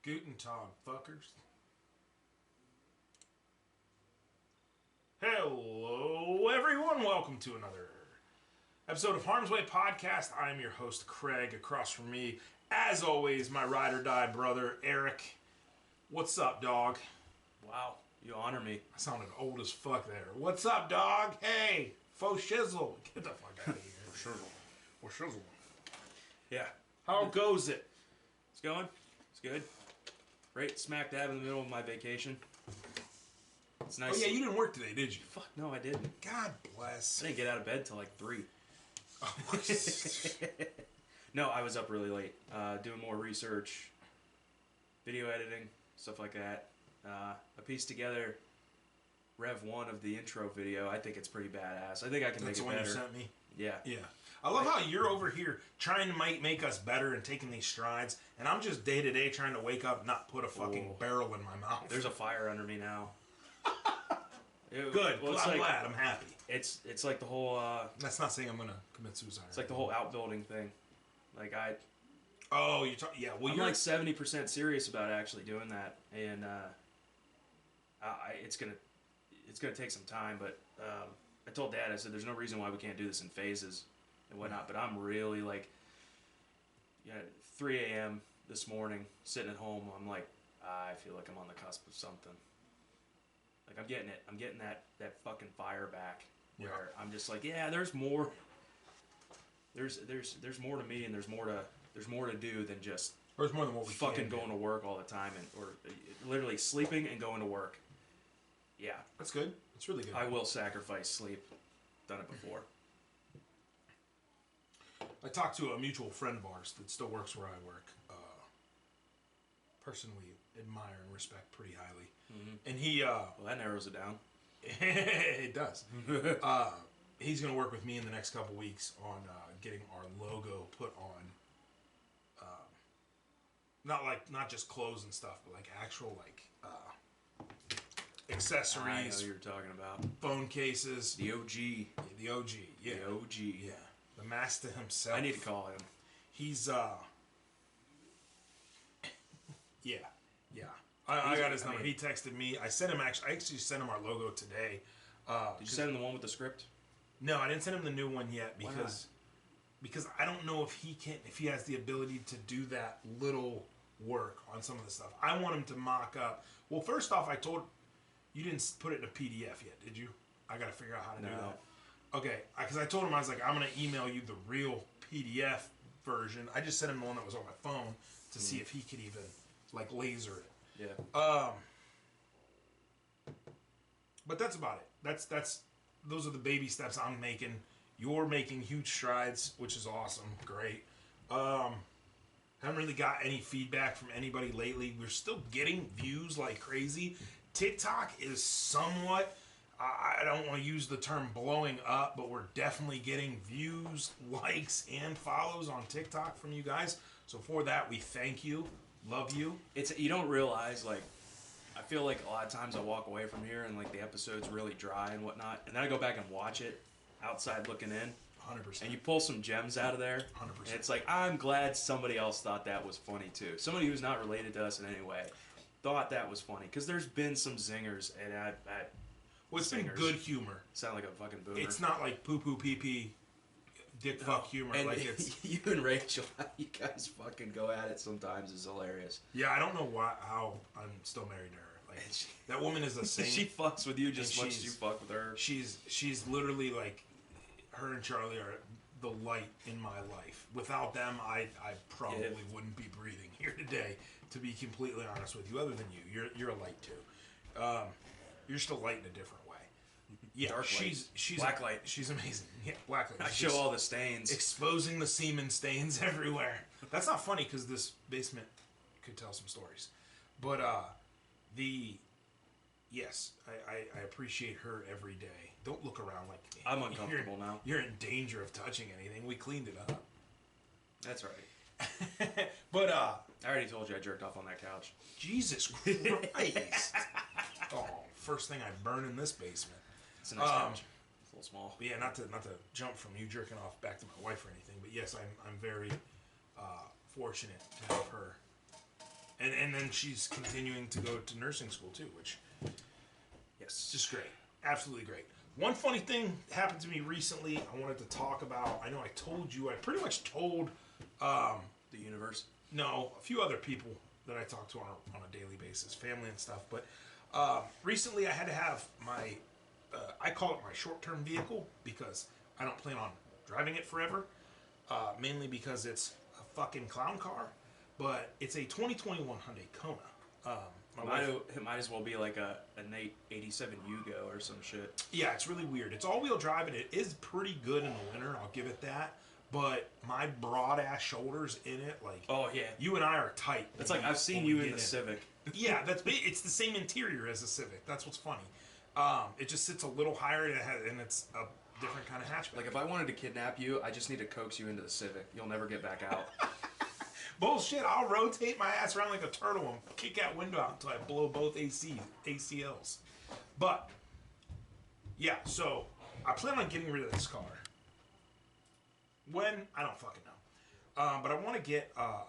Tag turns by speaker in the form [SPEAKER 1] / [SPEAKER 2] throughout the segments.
[SPEAKER 1] Guten Tag, fuckers. Hello, everyone. Welcome to another episode of Harm's Way Podcast. I'm your host, Craig. Across from me, as always, my ride or die brother, Eric. What's up, dog?
[SPEAKER 2] Wow, you honor me.
[SPEAKER 1] I sounded old as fuck there. What's up, dog? Hey, faux shizzle. Get the fuck out of here. For shizzle.
[SPEAKER 2] Yeah.
[SPEAKER 1] How goes it?
[SPEAKER 2] It's going. It's good. Right smack dab in the middle of my vacation. It's nice.
[SPEAKER 1] Oh, yeah, you didn't work today, did you?
[SPEAKER 2] Fuck, no, I didn't.
[SPEAKER 1] God bless.
[SPEAKER 2] I didn't get out of bed till like 3. No, I was up really late. Doing more research, video editing, stuff like that. I pieced together Rev 1 of the intro video. I think it's pretty badass. I think I can make it better.
[SPEAKER 1] That's the one you sent me?
[SPEAKER 2] Yeah.
[SPEAKER 1] Yeah. I love how you're over here trying to make us better and taking these strides, and I'm just day to day trying to wake up and not put a fucking barrel in my mouth.
[SPEAKER 2] There's a fire under me now.
[SPEAKER 1] Good. Well, I'm glad. I'm happy.
[SPEAKER 2] It's like the whole...
[SPEAKER 1] That's not saying I'm going to commit suicide.
[SPEAKER 2] It's like the whole outbuilding thing. Like
[SPEAKER 1] Oh, you're talking... Yeah, well,
[SPEAKER 2] I'm like 70% serious about actually doing that, and it's gonna take some time. But I told Dad, I said, "There's no reason why we can't do this in phases and whatnot." But I'm really like, 3 a.m. this morning, sitting at home. I'm like, I feel like I'm on the cusp of something. Like I'm getting it. I'm getting that fucking fire back. Where I'm just like, yeah, there's more. There's more to me, and there's more to do than just.
[SPEAKER 1] There's more than what we
[SPEAKER 2] fucking going to work all the time, or literally sleeping and going to work. Yeah,
[SPEAKER 1] that's good. That's really good.
[SPEAKER 2] I will sacrifice sleep. Done it before.
[SPEAKER 1] I talked to a mutual friend of ours that still works where I work. Person we admire and respect pretty highly, and he.
[SPEAKER 2] Well, that narrows it down.
[SPEAKER 1] It does. He's going to work with me in the next couple weeks on getting our logo put on. Not just clothes and stuff, but like actual accessories.
[SPEAKER 2] I know what you're talking about.
[SPEAKER 1] Phone cases.
[SPEAKER 2] The OG.
[SPEAKER 1] Yeah, the OG. Yeah.
[SPEAKER 2] The OG.
[SPEAKER 1] Yeah. The master himself.
[SPEAKER 2] I need to call him.
[SPEAKER 1] He's Yeah. I got his number. He texted me. I actually sent him our logo today.
[SPEAKER 2] Did you send him the one with the script?
[SPEAKER 1] No, I didn't send him the new one yet because I don't know if he has the ability to do that little work on some of the stuff. I want him to mock up. Well, first off, I told you didn't put it in a PDF yet, did you? I got to figure out how to do that. Okay, because I told him, I was like, I'm going to email you the real PDF version. I just sent him the one that was on my phone to see if he could even like laser it.
[SPEAKER 2] Yeah.
[SPEAKER 1] But that's about it. Those are the baby steps I'm making. You're making huge strides, which is awesome. Great. Haven't really got any feedback from anybody lately. We're still getting views like crazy. TikTok is somewhat, I don't want to use the term blowing up, but we're definitely getting views, likes, and follows on TikTok from you guys. So for that, we thank you. Love you.
[SPEAKER 2] You don't realize, like, I feel like a lot of times I walk away from here and like the episode's really dry and whatnot, and then I go back and watch it outside looking in.
[SPEAKER 1] 100%.
[SPEAKER 2] And you pull some gems out of there.
[SPEAKER 1] 100%.
[SPEAKER 2] And it's like, I'm glad somebody else thought that was funny too. Somebody who's not related to us in any way thought that was funny. Because there's been some zingers, and
[SPEAKER 1] it's been good humor.
[SPEAKER 2] Sound like a fucking boomer.
[SPEAKER 1] It's not like poo poo pee pee, dick fuck humor.
[SPEAKER 2] And
[SPEAKER 1] like it's
[SPEAKER 2] you and Rachel, how you guys fucking go at it sometimes is hilarious.
[SPEAKER 1] Yeah, I don't know how I'm still married to her. Like that woman is a saint.
[SPEAKER 2] She fucks with you just as much as you fuck with her.
[SPEAKER 1] She's literally like, her and Charlie are the light in my life. Without them, I probably wouldn't be breathing here today. To be completely honest with you, other than you, you're a light too. You're just a light in a different way. Yeah,
[SPEAKER 2] dark
[SPEAKER 1] she's
[SPEAKER 2] black light.
[SPEAKER 1] She's amazing. Yeah, black light.
[SPEAKER 2] I show all the stains,
[SPEAKER 1] exposing the semen stains everywhere. That's not funny because this basement could tell some stories. But yes, I appreciate her every day. Don't look around like
[SPEAKER 2] I'm uncomfortable now.
[SPEAKER 1] You're in danger of touching anything. We cleaned it up.
[SPEAKER 2] That's right.
[SPEAKER 1] But
[SPEAKER 2] I already told you I jerked off on that couch.
[SPEAKER 1] Jesus Christ! Oh, first thing I burn in this basement.
[SPEAKER 2] It's a nice couch. It's a little small.
[SPEAKER 1] But yeah, not to jump from you jerking off back to my wife or anything. But yes, I'm very fortunate to have her. And then she's continuing to go to nursing school too, which
[SPEAKER 2] Yes.
[SPEAKER 1] is just great. Absolutely great. One funny thing happened to me recently I wanted to talk about. I know I told you, I pretty much told
[SPEAKER 2] The universe.
[SPEAKER 1] no, a few other people that I talk to on a daily basis, family and stuff. But recently I had to have my, I call it my short-term vehicle because I don't plan on driving it forever. Mainly because it's a fucking clown car. But it's a 2021 Hyundai Kona.
[SPEAKER 2] It might as well be like a Nate 87 Yugo or some shit.
[SPEAKER 1] Yeah, it's really weird. It's all-wheel drive, and it is pretty good in the winter. I'll give it that. But my broad-ass shoulders in it, like...
[SPEAKER 2] Oh, yeah.
[SPEAKER 1] You and I are tight.
[SPEAKER 2] It's like I've seen you in the Civic.
[SPEAKER 1] Yeah, it's the same interior as a Civic. That's what's funny. It just sits a little higher, and it's a different kind of hatchback.
[SPEAKER 2] Like, if I wanted to kidnap you, I just need to coax you into the Civic. You'll never get back out.
[SPEAKER 1] Bullshit, I'll rotate my ass around like a turtle and kick that window out until I blow both ACLs. But, yeah, so I plan on getting rid of this car. When? I don't fucking know. But I want to get a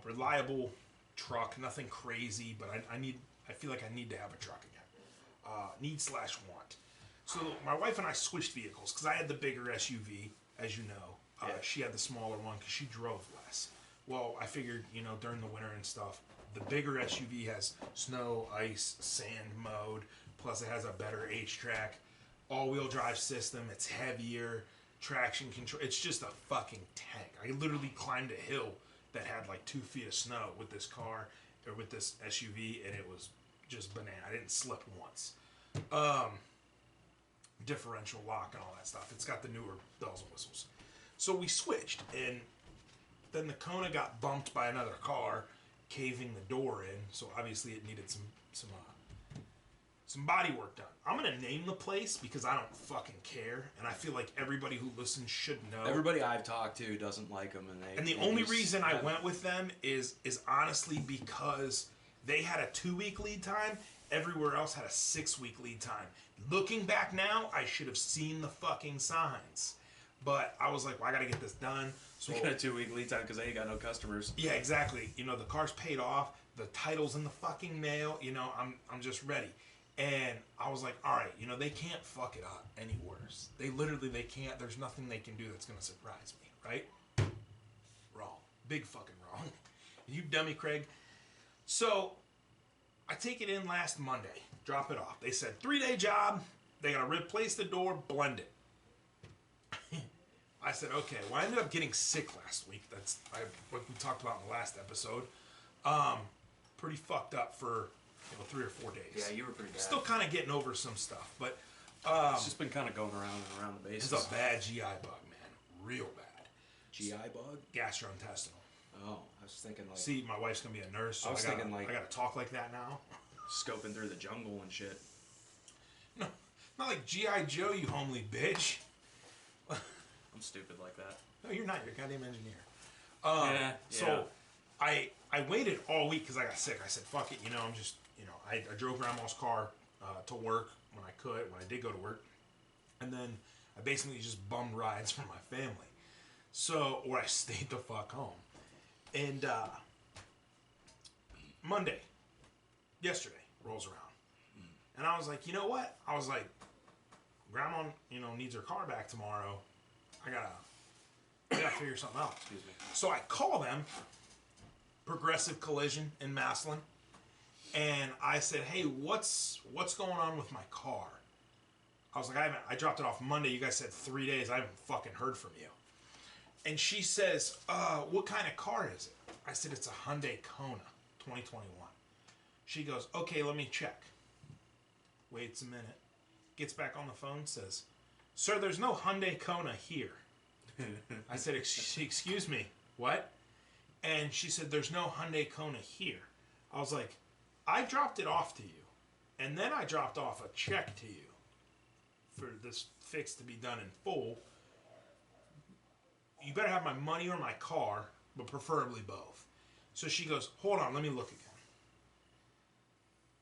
[SPEAKER 1] reliable truck, nothing crazy, but I feel like I need to have a truck again. Need/want. So my wife and I switched vehicles because I had the bigger SUV, as you know. She had the smaller one because she drove less. Well, I figured, during the winter and stuff, the bigger SUV has snow, ice, sand mode, plus it has a better H-track, all-wheel drive system, it's heavier, traction control, it's just a fucking tank. I literally climbed a hill that had like 2 feet of snow with this car, or with this SUV, and it was just banana. I didn't slip once. Differential lock and all that stuff. It's got the newer bells and whistles. So we switched, and then the Kona got bumped by another car, caving the door in. So obviously it needed some body work done. I'm gonna name the place because I don't fucking care, and I feel like everybody who listens should know.
[SPEAKER 2] Everybody I've talked to doesn't like them,
[SPEAKER 1] and the only reason I went with them is honestly because they had a 2-week lead time. Everywhere else had a 6-week lead time. Looking back now, I should have seen the fucking signs. But I was like, well, I gotta get this done. So
[SPEAKER 2] we got a 2-week lead time because they ain't got no customers.
[SPEAKER 1] Yeah, exactly. The car's paid off. The title's in the fucking mail. I'm just ready. And I was like, all right, they can't fuck it up any worse. They can't. There's nothing they can do that's gonna surprise me, right? Wrong. Big fucking wrong. You dummy, Craig. So I take it in last Monday. Drop it off. They said 3-day job. They gotta replace the door, blend it. I said, okay. Well, I ended up getting sick last week. That's what we talked about in the last episode. Pretty fucked up for 3 or 4 days.
[SPEAKER 2] Yeah, you were pretty bad.
[SPEAKER 1] Still kind of getting over some stuff, but
[SPEAKER 2] it's just been kind of going around and around the bases.
[SPEAKER 1] It's a bad GI bug, man. Real bad.
[SPEAKER 2] GI bug?
[SPEAKER 1] Gastrointestinal.
[SPEAKER 2] Oh, I was thinking like.
[SPEAKER 1] See, my wife's gonna be a nurse, so I gotta talk like that now.
[SPEAKER 2] Scoping through the jungle and shit.
[SPEAKER 1] No, not like GI Joe, you homely bitch.
[SPEAKER 2] I'm stupid like that.
[SPEAKER 1] No, you're not. You're a goddamn engineer.
[SPEAKER 2] Yeah.
[SPEAKER 1] So I waited all week because I got sick. I said, fuck it. I'm just, I drove grandma's car to work when I did go to work. And then I basically just bummed rides for my family. So, or I stayed the fuck home. And Monday, yesterday, rolls around. And I was like, you know what? I was like, grandma, needs her car back tomorrow. I gotta figure something out.
[SPEAKER 2] Excuse me.
[SPEAKER 1] So I call them, Progressive Collision in Maslin, and I said, hey, what's going on with my car? I was like, I dropped it off Monday. You guys said 3 days. I haven't fucking heard from you. And she says, what kind of car is it? I said, it's a Hyundai Kona, 2021. She goes, okay, let me check. Waits a minute. Gets back on the phone, says, sir, there's no Hyundai Kona here. I said, excuse me, what? And she said, there's no Hyundai Kona here. I was like, I dropped it off to you. And then I dropped off a check to you for this fix to be done in full. You better have my money or my car, but preferably both. So she goes, hold on, let me look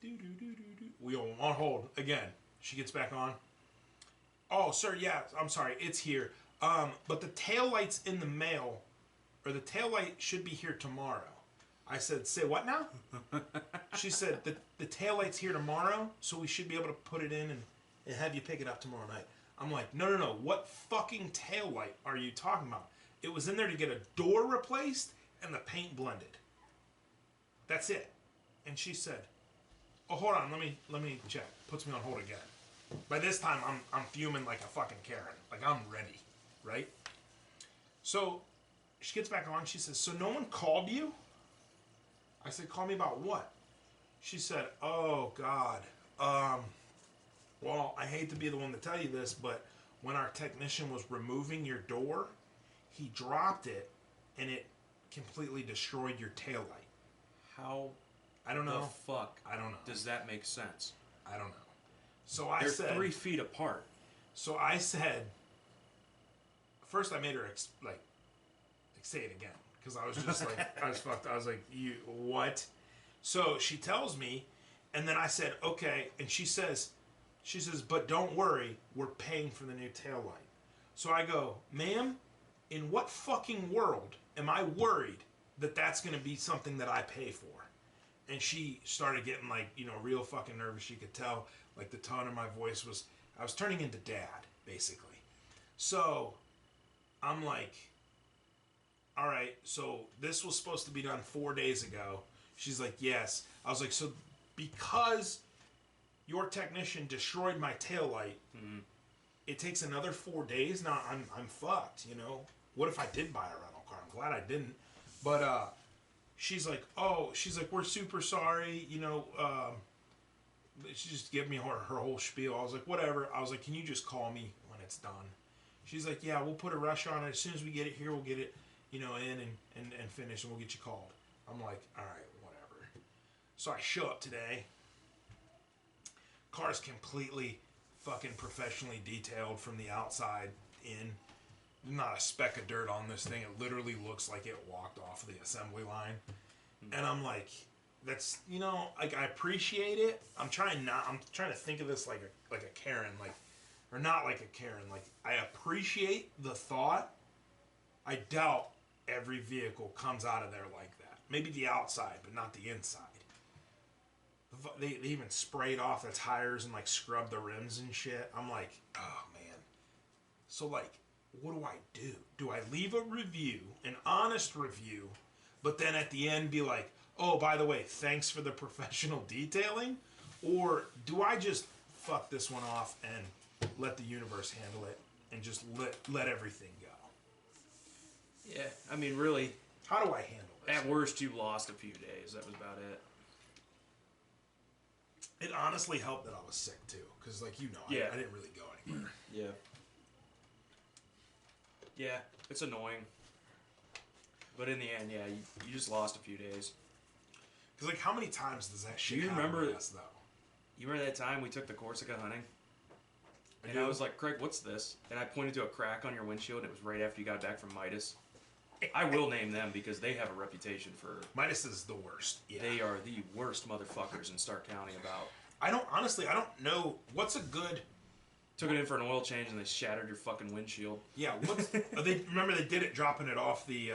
[SPEAKER 1] again. We are on hold again. She gets back on. Oh, sir, yeah, I'm sorry, it's here. But the taillight's in the mail, or the taillight should be here tomorrow. I said, say what now? She said, the taillight's here tomorrow, so we should be able to put it in and have you pick it up tomorrow night. I'm like, no. What fucking taillight are you talking about? It was in there to get a door replaced and the paint blended. That's it. And she said, oh, hold on, let me check. Puts me on hold again. By this time, I'm fuming like a fucking Karen. Like, I'm ready, right? So, she gets back on. She says, so no one called you? I said, call me about what? She said, oh, God. Well, I hate to be the one to tell you this, but when our technician was removing your door, he dropped it, and it completely destroyed your taillight.
[SPEAKER 2] How
[SPEAKER 1] I don't know.
[SPEAKER 2] the fuck
[SPEAKER 1] I don't know.
[SPEAKER 2] does that make sense?
[SPEAKER 1] I don't know. So
[SPEAKER 2] They're
[SPEAKER 1] said...
[SPEAKER 2] 3 feet apart.
[SPEAKER 1] So I said... First, I made her, say it again. Because I was just like... I was fucked. I was like, you... What? So she tells me, and then I said, okay. And she says, but don't worry. We're paying for the new taillight. So I go, ma'am, in what fucking world am I worried that that's going to be something that I pay for? And she started getting real fucking nervous. She could tell, the tone of my voice was, I was turning into dad, basically. So I'm like, all right, so this was supposed to be done 4 days ago. She's like, yes. I was like, so because your technician destroyed my taillight, it takes another 4 days? Now I'm fucked, What if I did buy a rental car? I'm glad I didn't. But, she's like, we're super sorry, she just gave me her whole spiel. I was like, whatever. I was like, can you just call me when it's done? She's like, yeah, we'll put a rush on it. As soon as we get it here, we'll get it, in and finish, and we'll get you called. I'm like, all right, whatever. So I show up today. Car's completely fucking professionally detailed from the outside in. Not a speck of dirt on this thing. It literally looks like it walked off the assembly line. And I'm like, that's, I appreciate it. I'm trying to think of this like a Karen, or not like a Karen. I appreciate the thought. I doubt every vehicle comes out of there like that. Maybe the outside, but not the inside. They even sprayed off the tires and scrubbed the rims and shit. I'm like, oh man. So what do I do? Do I leave a review, an honest review, but then at the end be like, oh, by the way, thanks for the professional detailing? Or do I just fuck this one off and let the universe handle it and just let everything go?
[SPEAKER 2] Yeah, I mean, really.
[SPEAKER 1] How do I handle this?
[SPEAKER 2] At worst, you lost a few days. That was about it.
[SPEAKER 1] It honestly helped that I was sick too, because I didn't really go anywhere.
[SPEAKER 2] Yeah. Yeah, it's annoying. But in the end, yeah, you just lost a few days.
[SPEAKER 1] Because how many times does that shit
[SPEAKER 2] happen
[SPEAKER 1] to us, though?
[SPEAKER 2] You remember that time we took the Corsica hunting? And I was like, Craig, what's this? And I pointed to a crack on your windshield, and it was right after you got back from Midas. I will name them because they have a reputation for...
[SPEAKER 1] Midas is the worst. Yeah.
[SPEAKER 2] They are the worst motherfuckers in Stark County about...
[SPEAKER 1] I don't know. What's a good...
[SPEAKER 2] Took it in for an oil change and they shattered your fucking windshield.
[SPEAKER 1] Yeah, remember they did it dropping it off the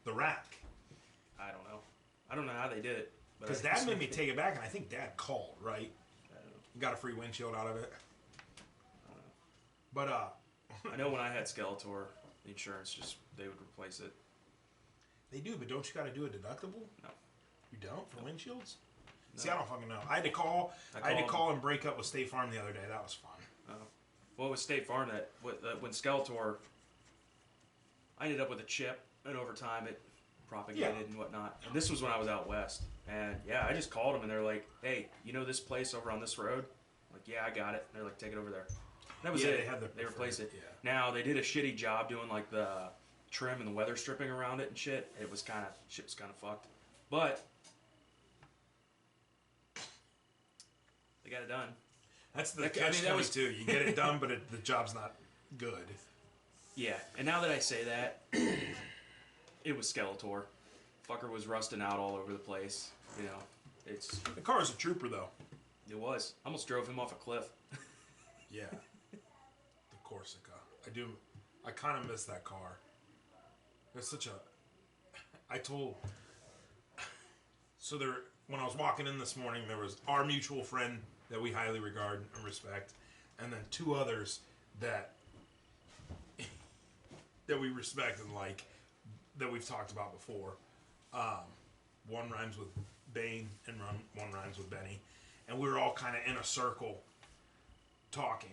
[SPEAKER 1] rack.
[SPEAKER 2] I don't know. I don't know how they did it.
[SPEAKER 1] Because Dad made me take it back, and I think Dad called, right?
[SPEAKER 2] I don't know.
[SPEAKER 1] You got a free windshield out of it.
[SPEAKER 2] I don't know.
[SPEAKER 1] But
[SPEAKER 2] I know when I had Skeletor, the insurance they would replace it.
[SPEAKER 1] They do, but don't you got to do a deductible?
[SPEAKER 2] No.
[SPEAKER 1] You don't for windshields?
[SPEAKER 2] No.
[SPEAKER 1] See, I don't fucking know. I had to call and break up with State Farm the other day. That was fun.
[SPEAKER 2] Well, with State Farm, when Skeletor, I ended up with a chip, and over time it propagated and whatnot. And this was when I was out west. And yeah, I just called them, and they're like, hey, you know this place over on this road? I'm like, yeah, I got it. And they're like, take it over there. That was it. They replaced it.
[SPEAKER 1] Yeah.
[SPEAKER 2] Now, they did a shitty job doing the trim and the weather stripping around it and shit. Shit was kind of fucked. But they got it done.
[SPEAKER 1] That's the catch-22 too. You get it done, but the job's not good.
[SPEAKER 2] Yeah, and now that I say that, it was Skeletor. Fucker was rusting out all over the place.
[SPEAKER 1] The car's a trooper though.
[SPEAKER 2] It was. Almost drove him off a cliff.
[SPEAKER 1] Yeah. The Corsica. I kind of miss that car. It's such a... So there, when I was walking in this morning, there was our mutual friend that we highly regard and respect, and then two others that that we respect and like, that we've talked about before. One rhymes with Bane and one rhymes with Benny, and we were all kind of in a circle talking,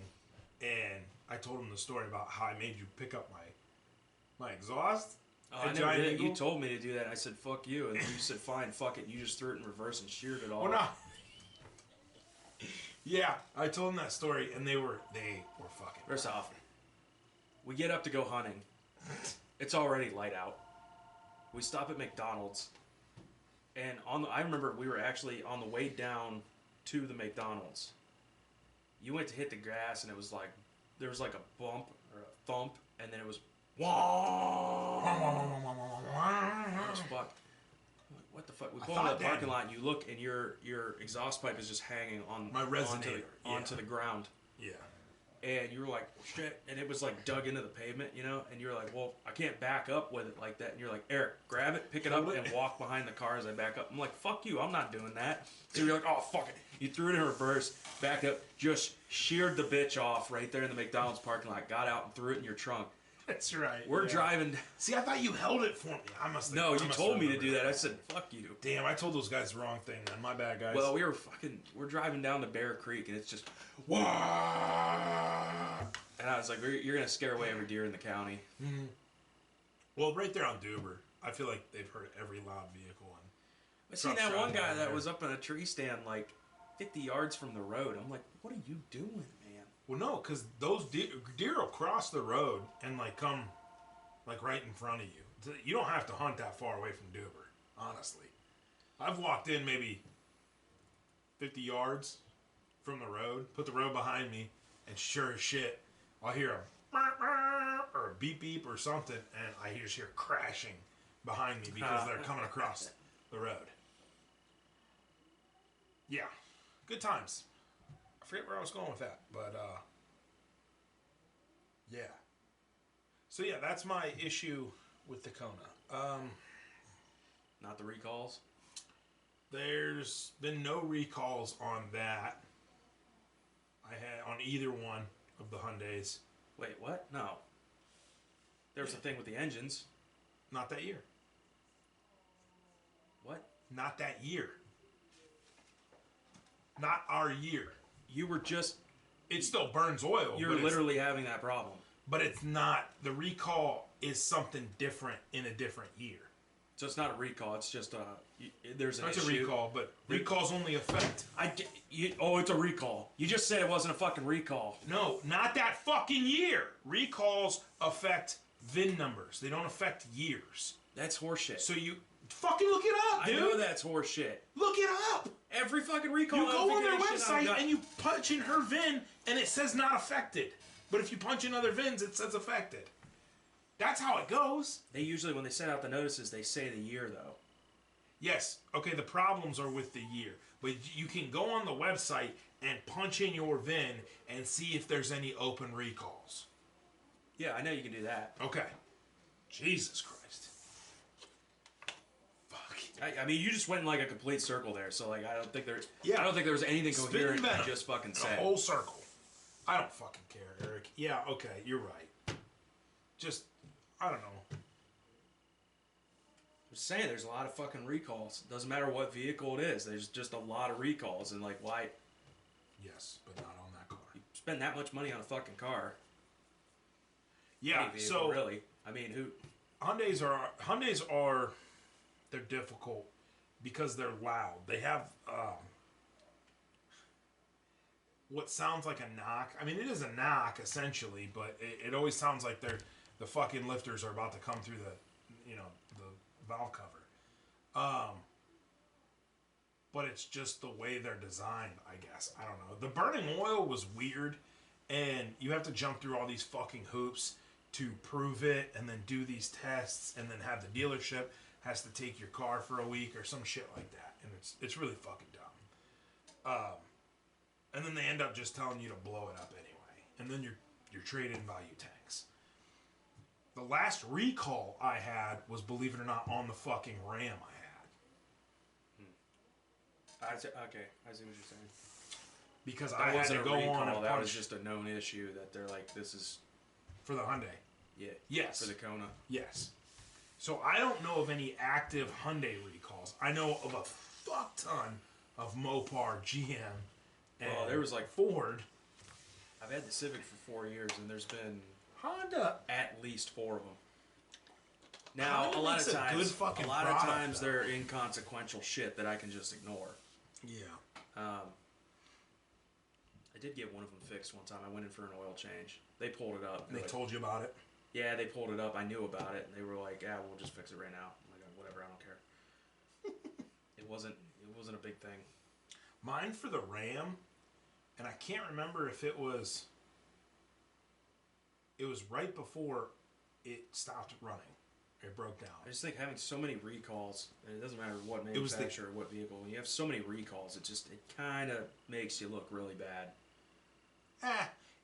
[SPEAKER 1] and I told him the story about how I made you pick up my exhaust.
[SPEAKER 2] Oh, I never did. You told me to do that. I said, fuck you. And then you said, fine, fuck it. And you just threw it in reverse and sheared it all.
[SPEAKER 1] Well, no. Yeah, I told him that story, and they were fucking.
[SPEAKER 2] First off, we get up to go hunting. It's already light out. We stop at McDonald's. And I remember we were actually on the way down to the McDonald's. You went to hit the gas, and it was like, there was like a bump or a thump, and then it was, whoa! Fuck. What the fuck? We pull into the parking lot, and you look, and your exhaust pipe is just hanging on
[SPEAKER 1] my resonator
[SPEAKER 2] onto the ground.
[SPEAKER 1] Yeah.
[SPEAKER 2] And you were like, shit, and it was like dug into the pavement, you know. And you were like, well, I can't back up with it like that. And you're like, Eric, grab it, pick it up, and walk behind the car as I back up. I'm like, fuck you, I'm not doing that. So you're like, oh fuck it. You threw it in reverse, backed up, just sheared the bitch off right there in the McDonald's parking lot. Got out and threw it in your trunk.
[SPEAKER 1] That's right.
[SPEAKER 2] We're driving.
[SPEAKER 1] See, I thought you held it for me. I must.
[SPEAKER 2] No, you told me to do that. I said, "Fuck you."
[SPEAKER 1] Damn, I told those guys the wrong thing. Then my bad, guys.
[SPEAKER 2] Well, we're driving down to Bear Creek, and it's just,
[SPEAKER 1] wah!
[SPEAKER 2] And I was like, "You're gonna scare away every deer in the county."
[SPEAKER 1] Mm-hmm. Well, right there on Duber, I feel like they've heard every loud vehicle. And
[SPEAKER 2] I seen that one guy that was up in a tree stand like 50 yards from the road. I'm like, "What are you doing, man?"
[SPEAKER 1] Well, no, because those deer will cross the road and like come like right in front of you. You don't have to hunt that far away from Duber, honestly. I've walked in maybe 50 yards from the road, put the road behind me, and sure as shit, I'll hear a or a beep beep or something, and I just hear crashing behind me because they're coming across the road. Yeah, good times. I forget where I was going with that, but yeah. So yeah, that's my issue with the Kona.
[SPEAKER 2] Not the recalls?
[SPEAKER 1] There's been no recalls on that. I had on either one of the Hyundais.
[SPEAKER 2] Wait, what? No. There's a thing with the engines.
[SPEAKER 1] Not that year.
[SPEAKER 2] What?
[SPEAKER 1] Not that year. Not our year.
[SPEAKER 2] You were just...
[SPEAKER 1] It still burns oil.
[SPEAKER 2] You're literally having that problem.
[SPEAKER 1] But it's not... The recall is something different in a different year.
[SPEAKER 2] So it's not a recall. It's just there's an issue.
[SPEAKER 1] It's a recall, but recalls only affect...
[SPEAKER 2] it's a recall. You just said it wasn't a fucking recall.
[SPEAKER 1] No, not that fucking year. Recalls affect VIN numbers. They don't affect years.
[SPEAKER 2] That's horseshit.
[SPEAKER 1] So you... Fucking look it up, dude.
[SPEAKER 2] I know that's horseshit.
[SPEAKER 1] Look it up.
[SPEAKER 2] Every fucking recall.
[SPEAKER 1] You go on their website and you punch in her VIN and it says not affected. But if you punch in other VINs, it says affected. That's how it goes.
[SPEAKER 2] They usually, when they send out the notices, they say the year, though.
[SPEAKER 1] Yes. Okay, the problems are with the year. But you can go on the website and punch in your VIN and see if there's any open recalls.
[SPEAKER 2] Yeah, I know you can do that.
[SPEAKER 1] Okay. Jesus Christ.
[SPEAKER 2] I mean, you just went in like a complete circle there. So like, I don't think there was anything coherent you just fucking said.
[SPEAKER 1] The whole circle. I don't fucking care, Eric. Yeah, okay, you're right. Just, I don't know.
[SPEAKER 2] I'm just saying, there's a lot of fucking recalls. Doesn't matter what vehicle it is. There's just a lot of recalls, and like, why?
[SPEAKER 1] Yes, but not on that car.
[SPEAKER 2] You spend that much money on a fucking car.
[SPEAKER 1] Yeah,
[SPEAKER 2] vehicle,
[SPEAKER 1] so
[SPEAKER 2] really, I mean, who?
[SPEAKER 1] Hyundais are. They're difficult because they're loud. They have what sounds like a knock. I mean, it is a knock essentially, but it always sounds like the fucking lifters are about to come through the valve cover. But it's just the way they're designed, I guess. I don't know. The burning oil was weird, and you have to jump through all these fucking hoops to prove it, and then do these tests, and then have the dealership has to take your car for a week or some shit like that, and it's really fucking dumb. And then they end up just telling you to blow it up anyway, and then your trade-in value tanks. The last recall I had was, believe it or not, on the fucking Ram I had.
[SPEAKER 2] Okay, I see what you're saying.
[SPEAKER 1] Because
[SPEAKER 2] That
[SPEAKER 1] I had
[SPEAKER 2] wasn't
[SPEAKER 1] to
[SPEAKER 2] a
[SPEAKER 1] go
[SPEAKER 2] recall.
[SPEAKER 1] on and
[SPEAKER 2] That was
[SPEAKER 1] punch
[SPEAKER 2] just a known issue that they're like, this is
[SPEAKER 1] for the Hyundai.
[SPEAKER 2] yeah.
[SPEAKER 1] Yes.
[SPEAKER 2] For the Kona.
[SPEAKER 1] Yes. So I don't know of any active Hyundai recalls. I know of a fuck ton of Mopar, GM, and
[SPEAKER 2] there was like
[SPEAKER 1] Ford.
[SPEAKER 2] I've had the Civic for 4 years, and there's been
[SPEAKER 1] Honda.
[SPEAKER 2] at least 4 of them. Now,
[SPEAKER 1] Honda
[SPEAKER 2] a lot
[SPEAKER 1] makes
[SPEAKER 2] of
[SPEAKER 1] a
[SPEAKER 2] times,
[SPEAKER 1] good fucking
[SPEAKER 2] a lot of
[SPEAKER 1] product,
[SPEAKER 2] times
[SPEAKER 1] though.
[SPEAKER 2] they're inconsequential shit that I can just ignore.
[SPEAKER 1] Yeah.
[SPEAKER 2] I did get one of them fixed one time. I went in for an oil change. They pulled it up.
[SPEAKER 1] And they told you about it?
[SPEAKER 2] Yeah, they pulled it up. I knew about it, and they were like, "Yeah, we'll just fix it right now." I'm like, "Whatever, I don't care." It wasn't a big thing.
[SPEAKER 1] Mine for the Ram, and I can't remember if it was right before it stopped running. It broke down.
[SPEAKER 2] I just think having so many recalls, and it doesn't matter what manufacturer or what vehicle, when you have so many recalls, it kind of makes you look really bad.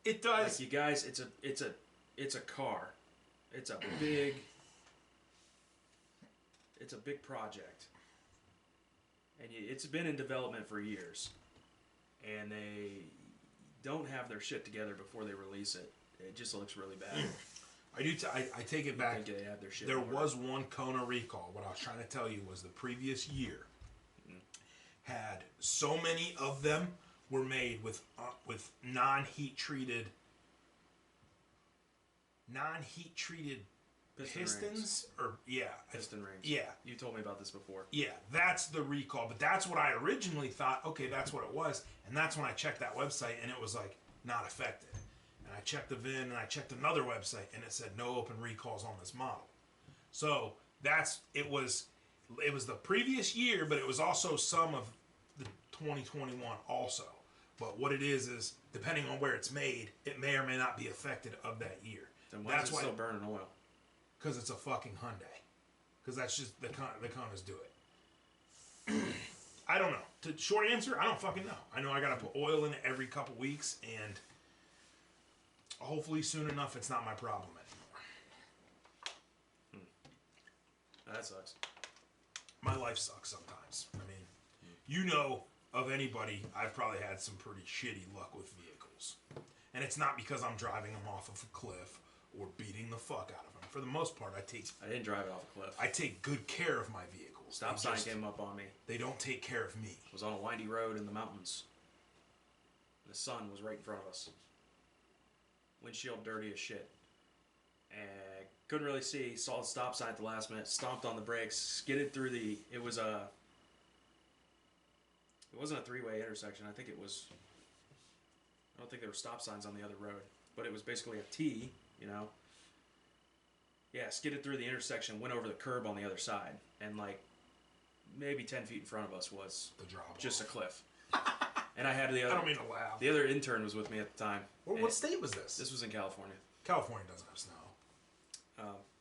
[SPEAKER 1] It does.
[SPEAKER 2] Like, you guys, it's a car. It's a big project. And it's been in development for years. And they don't have their shit together before they release it. It just looks really bad.
[SPEAKER 1] I take it back.
[SPEAKER 2] They have their shit
[SPEAKER 1] There
[SPEAKER 2] together.
[SPEAKER 1] was one Kona recall. What I was trying to tell you was the previous year had so many of them were made with non-heat treated pistons
[SPEAKER 2] rings.
[SPEAKER 1] or
[SPEAKER 2] Piston rings.
[SPEAKER 1] Yeah.
[SPEAKER 2] You told me about this before.
[SPEAKER 1] Yeah, that's the recall. But that's what I originally thought. Okay, that's what it was. And that's when I checked that website and it was like not affected. And I checked the VIN and I checked another website and it said no open recalls on this model. So it was the previous year, but it was also some of the 2021 also. But what it is depending on where it's made, it may or may not be affected of that year.
[SPEAKER 2] Then why is it still burning oil?
[SPEAKER 1] Because it's a fucking Hyundai. Because that's just the Konas do it. I don't know. Short answer, I don't fucking know. I know I gotta put oil in it every couple weeks, and hopefully soon enough it's not my problem anymore.
[SPEAKER 2] That sucks.
[SPEAKER 1] My life sucks sometimes. I mean, you know of anybody, I've probably had some pretty shitty luck with vehicles. And it's not because I'm driving them off of a cliff or beating the fuck out of them. For the most part, I
[SPEAKER 2] didn't drive it off a cliff.
[SPEAKER 1] I take good care of my vehicles.
[SPEAKER 2] Stop sign came up on me.
[SPEAKER 1] They don't take care of me.
[SPEAKER 2] It was on a windy road in the mountains. The sun was right in front of us. Windshield dirty as shit. And couldn't really see. Saw the stop sign at the last minute. Stomped on the brakes. Skidded through the... It wasn't a three-way intersection. I don't think there were stop signs on the other road. But it was basically a T, you know. Yeah, skidded through the intersection, went over the curb on the other side. And like, maybe 10 feet in front of us was
[SPEAKER 1] the drop
[SPEAKER 2] just a cliff. And I had the other...
[SPEAKER 1] I don't mean to laugh.
[SPEAKER 2] The other intern was with me at the time.
[SPEAKER 1] What state was this?
[SPEAKER 2] This was in California.
[SPEAKER 1] California doesn't have snow.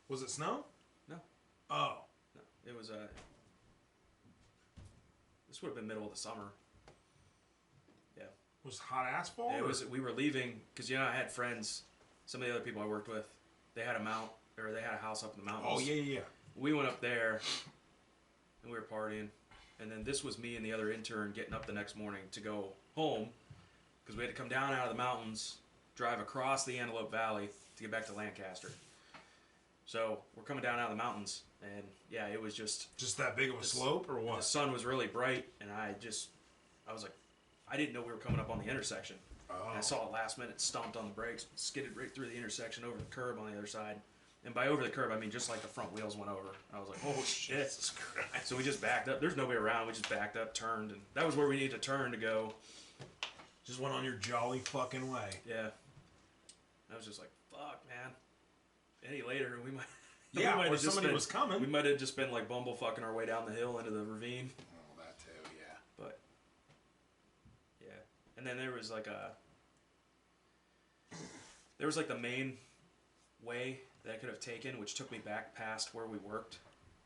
[SPEAKER 1] Was it snow?
[SPEAKER 2] No.
[SPEAKER 1] Oh.
[SPEAKER 2] No. It was this would have been middle of the summer. Yeah.
[SPEAKER 1] Was it hot asphalt?
[SPEAKER 2] It was. We were leaving because I had friends. Some of the other people I worked with, they had they had a house up in the mountains.
[SPEAKER 1] Oh yeah.
[SPEAKER 2] We went up there, and we were partying, and then this was me and the other intern getting up the next morning to go home because we had to come down out of the mountains, drive across the Antelope Valley to get back to Lancaster. So we're coming down out of the mountains, and yeah, it was just
[SPEAKER 1] that big of a slope, or what?
[SPEAKER 2] The sun was really bright, and I was like, I didn't know we were coming up on the intersection.
[SPEAKER 1] Oh.
[SPEAKER 2] And I saw it last minute, stomped on the brakes, skidded right through the intersection over the curb on the other side. And by over the curb, I mean just like the front wheels went over. I was like, oh shit.
[SPEAKER 1] Jesus Christ.
[SPEAKER 2] So we just backed up. There's nobody around. We just backed up, turned, and that was where we needed to turn to go.
[SPEAKER 1] Just went on your jolly fucking way.
[SPEAKER 2] Yeah. I was just like, fuck, man. Any later, we might...
[SPEAKER 1] Yeah, or somebody was coming.
[SPEAKER 2] We might have just been like bumblefucking our way down the hill into the ravine.
[SPEAKER 1] Oh, that too, yeah.
[SPEAKER 2] But, yeah. And then there was like the main way that I could have taken, which took me back past where we worked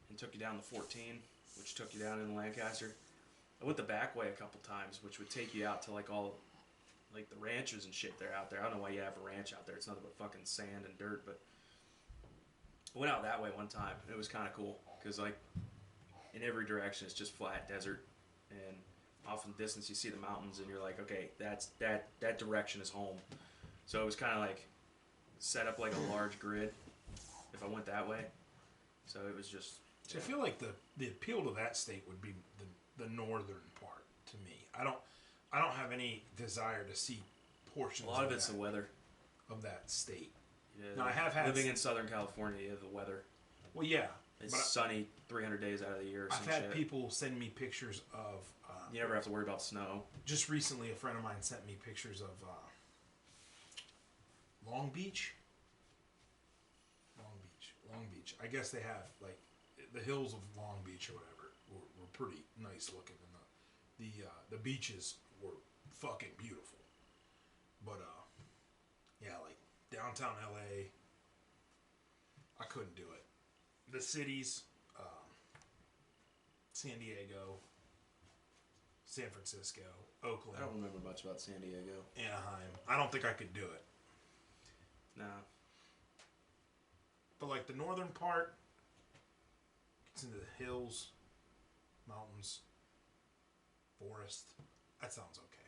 [SPEAKER 2] and took you down the 14, which took you down in Lancaster. I went the back way a couple times, which would take you out to like all like the ranches and shit they're out there. I don't know why you have a ranch out there. It's nothing but fucking sand and dirt, but I went out that way one time, and it was kind of cool, because, like, in every direction, it's just flat desert, and off in the distance you see the mountains, and you're like, okay, that direction is home. So it was kind of like set up like a large grid if I went that way. So it was just.
[SPEAKER 1] So I feel like the appeal to that state would be the northern part to me. I don't have any desire to see portions.
[SPEAKER 2] A lot of it's the weather
[SPEAKER 1] of that state.
[SPEAKER 2] Yeah,
[SPEAKER 1] now I have had
[SPEAKER 2] living in Southern California. You have the weather.
[SPEAKER 1] Well, yeah,
[SPEAKER 2] it's sunny 300 days out of the year. Or
[SPEAKER 1] I've had people send me pictures of.
[SPEAKER 2] You never have to worry about snow.
[SPEAKER 1] Just recently, a friend of mine sent me pictures of Long Beach. Long Beach. I guess they have like the hills of Long Beach or whatever were pretty nice looking, and the beaches were fucking beautiful. But yeah, like downtown LA, I couldn't do it. The cities, San Diego, San Francisco, Oakland.
[SPEAKER 2] I don't remember much about San Diego.
[SPEAKER 1] Anaheim. I don't think I could do it.
[SPEAKER 2] No.
[SPEAKER 1] But like the northern part gets into the hills, mountains, forest. That sounds okay.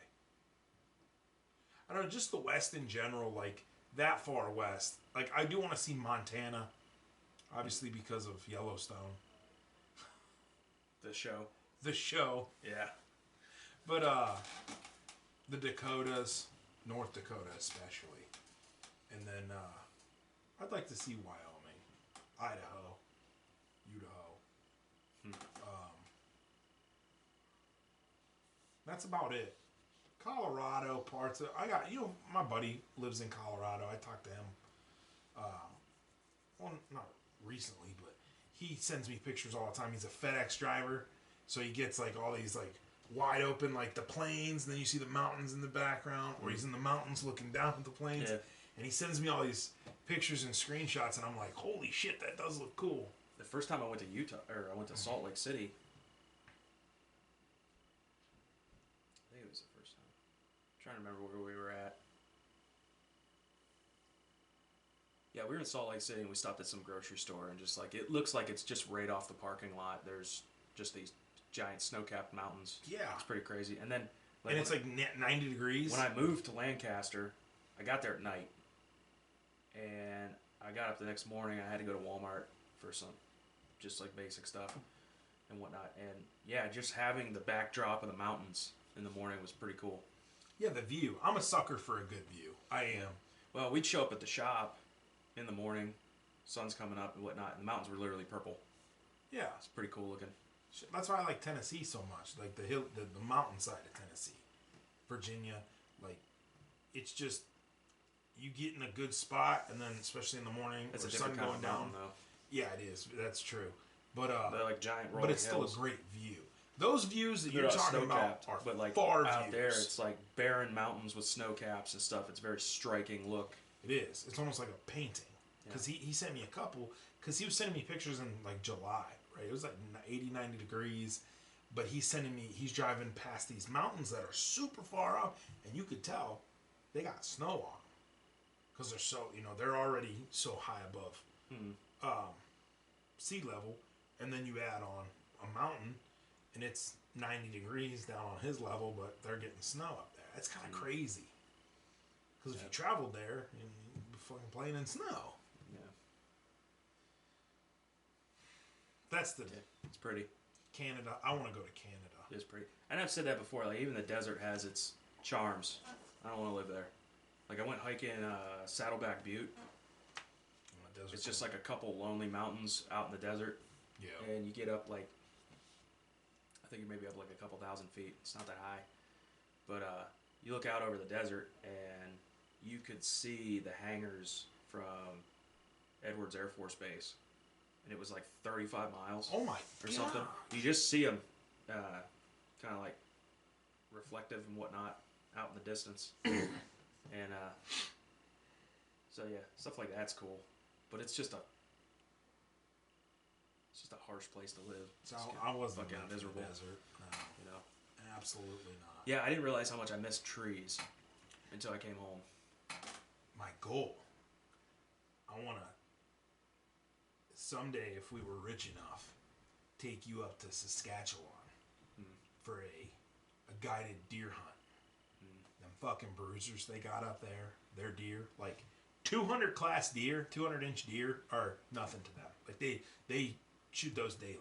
[SPEAKER 1] I don't know, just the West in general, like that far west. Like I do want to see Montana, obviously because of Yellowstone.
[SPEAKER 2] The show.
[SPEAKER 1] The show.
[SPEAKER 2] Yeah.
[SPEAKER 1] But the Dakotas, North Dakota especially. And then I'd like to see Wyoming, Idaho, Idaho. That's about it. Colorado parts of my buddy lives in Colorado. I talked to him well, not recently, but he sends me pictures all the time. He's a FedEx driver, so he gets like all these like wide open like the plains, and then you see the mountains in the background, or he's in the mountains looking down at the plains.
[SPEAKER 2] Yeah.
[SPEAKER 1] And he sends me all these pictures and screenshots, and I'm like, holy shit, that does look cool.
[SPEAKER 2] The first time I went to I went to Salt Lake City. I think it was the first time. I'm trying to remember where we were at. Yeah, we were in Salt Lake City, and we stopped at some grocery store, and just like, it looks like it's just right off the parking lot. There's just these giant snow-capped mountains.
[SPEAKER 1] Yeah.
[SPEAKER 2] It's pretty crazy. And then...
[SPEAKER 1] and it's like 90 degrees.
[SPEAKER 2] When I moved to Lancaster, I got there at night. And I got up the next morning. I had to go to Walmart for some just like basic stuff and whatnot. And yeah, just having the backdrop of the mountains in the morning was pretty cool.
[SPEAKER 1] Yeah, the view. I'm a sucker for a good view. I am.
[SPEAKER 2] Well, we'd show up at the shop in the morning, sun's coming up and whatnot, and the mountains were literally purple.
[SPEAKER 1] Yeah.
[SPEAKER 2] It's pretty cool looking.
[SPEAKER 1] That's why I like Tennessee so much. Like the mountainside of Tennessee, Virginia. Like, it's just, you get in a good spot, and then especially in the morning,
[SPEAKER 2] it's
[SPEAKER 1] or
[SPEAKER 2] a
[SPEAKER 1] sun
[SPEAKER 2] different
[SPEAKER 1] going
[SPEAKER 2] kind of
[SPEAKER 1] down.
[SPEAKER 2] mountain, though.
[SPEAKER 1] Yeah, it is. That's true. But
[SPEAKER 2] they're like giant rolling
[SPEAKER 1] but it's
[SPEAKER 2] hills.
[SPEAKER 1] still a great view. Those views that
[SPEAKER 2] They're
[SPEAKER 1] you're
[SPEAKER 2] not
[SPEAKER 1] talking about
[SPEAKER 2] snow-capped,
[SPEAKER 1] are
[SPEAKER 2] but like
[SPEAKER 1] far
[SPEAKER 2] out
[SPEAKER 1] views.
[SPEAKER 2] there, it's like barren mountains with snow caps and stuff. It's a very striking look.
[SPEAKER 1] It is. It's almost like a painting. Because he sent me a couple. Because he was sending me pictures in like July, right? It was like 80, 90 degrees. But he's driving past these mountains that are super far up, and you could tell they got snow on them. Because they're so, they're already so high above sea level. And then you add on a mountain, and it's 90 degrees down on his level, but they're getting snow up there. That's kind of crazy. Because if you traveled there, you'd be fucking playing in snow.
[SPEAKER 2] Yeah.
[SPEAKER 1] That's
[SPEAKER 2] It's pretty.
[SPEAKER 1] Canada. I want to go to Canada.
[SPEAKER 2] It's pretty. And I've said that before. Like, even the desert has its charms. I don't want to live there. Like, I went hiking Saddleback Butte. It's just like a couple lonely mountains out in the desert.
[SPEAKER 1] Yeah.
[SPEAKER 2] And you get up like, I think you're maybe up like a couple thousand feet. It's not that high. But you look out over the desert and you could see the hangars from Edwards Air Force Base. And it was like 35 miles.
[SPEAKER 1] Oh my
[SPEAKER 2] or something. You just see them kind of like reflective and whatnot out in the distance. And so yeah, stuff like that's cool. But it's just a harsh place to live.
[SPEAKER 1] So I wasn't
[SPEAKER 2] fucking miserable.
[SPEAKER 1] Desert. No. Absolutely not.
[SPEAKER 2] Yeah, I didn't realize how much I missed trees until I came home.
[SPEAKER 1] My goal. I want to someday, if we were rich enough, take you up to Saskatchewan for a guided deer hunt. Them fucking bruisers they got up there, their deer, like 200 class deer, 200-inch deer are nothing to them. Like they shoot those daily.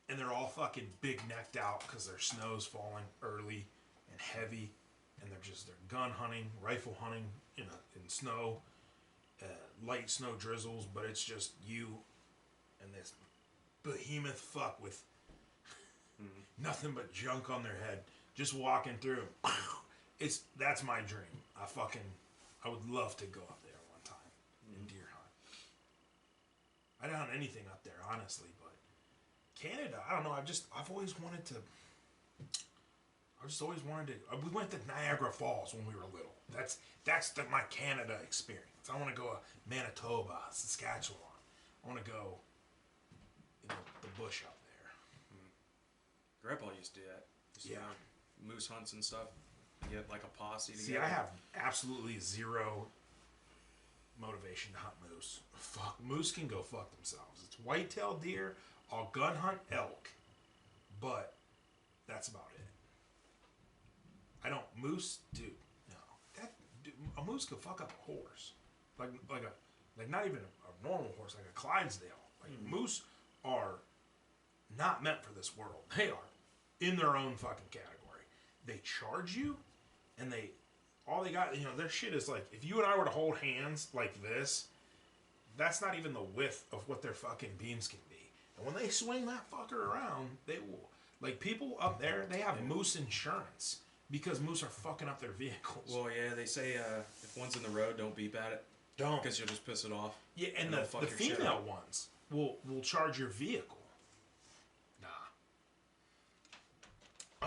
[SPEAKER 1] And they're all fucking big necked out because their snow's falling early and heavy, and they're gun hunting, rifle hunting, in snow, light snow drizzles, but it's just you and this behemoth fuck with nothing but junk on their head, just walking through. That's my dream. I would love to go up there one time and deer hunt. I don't hunt anything up there, honestly, but Canada, I don't know. I've just always wanted to. We went to Niagara Falls when we were little. That's my Canada experience. I want to go to Manitoba, Saskatchewan. I want to go, the bush up there.
[SPEAKER 2] Grandpa used to do that. Moose hunts and stuff. You get like a posse together.
[SPEAKER 1] See, I have absolutely zero motivation to hunt moose. Fuck, moose can go fuck themselves. It's white-tailed deer. I'll gun hunt elk, but that's about it. I don't moose, dude. No, a moose could fuck up a horse, like not even a normal horse, like a Clydesdale. Like moose are not meant for this world. They are in their own fucking category. They charge you, and all they got, their shit is like, if you and I were to hold hands like this, that's not even the width of what their fucking beams can be. And when they swing that fucker around, they will. Like, people up there, they have moose insurance because moose are fucking up their vehicles.
[SPEAKER 2] Well, yeah, they say if one's in the road, don't beep at it.
[SPEAKER 1] Don't.
[SPEAKER 2] Because you'll just piss it off.
[SPEAKER 1] Yeah, and the female ones will charge your vehicle. Nah.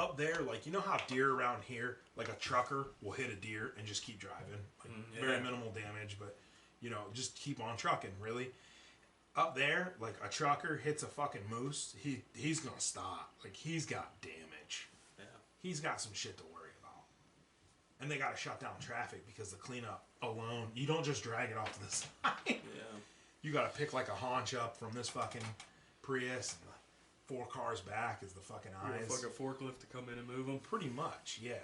[SPEAKER 1] Up there, like, you know how deer around here, like a trucker will hit a deer and just keep driving? Like, very minimal damage, but, just keep on trucking, really. Up there, like, a trucker hits a fucking moose, he's gonna stop. Like, he's got damage.
[SPEAKER 2] Yeah.
[SPEAKER 1] He's got some shit to worry about. And they gotta shut down traffic because the cleanup alone, you don't just drag it off to the side.
[SPEAKER 2] Yeah.
[SPEAKER 1] You gotta pick, like, a haunch up from this fucking Prius, and the 4 cars back is the fucking eyes.
[SPEAKER 2] Fuck a forklift to come in and move them?
[SPEAKER 1] Pretty much, yeah.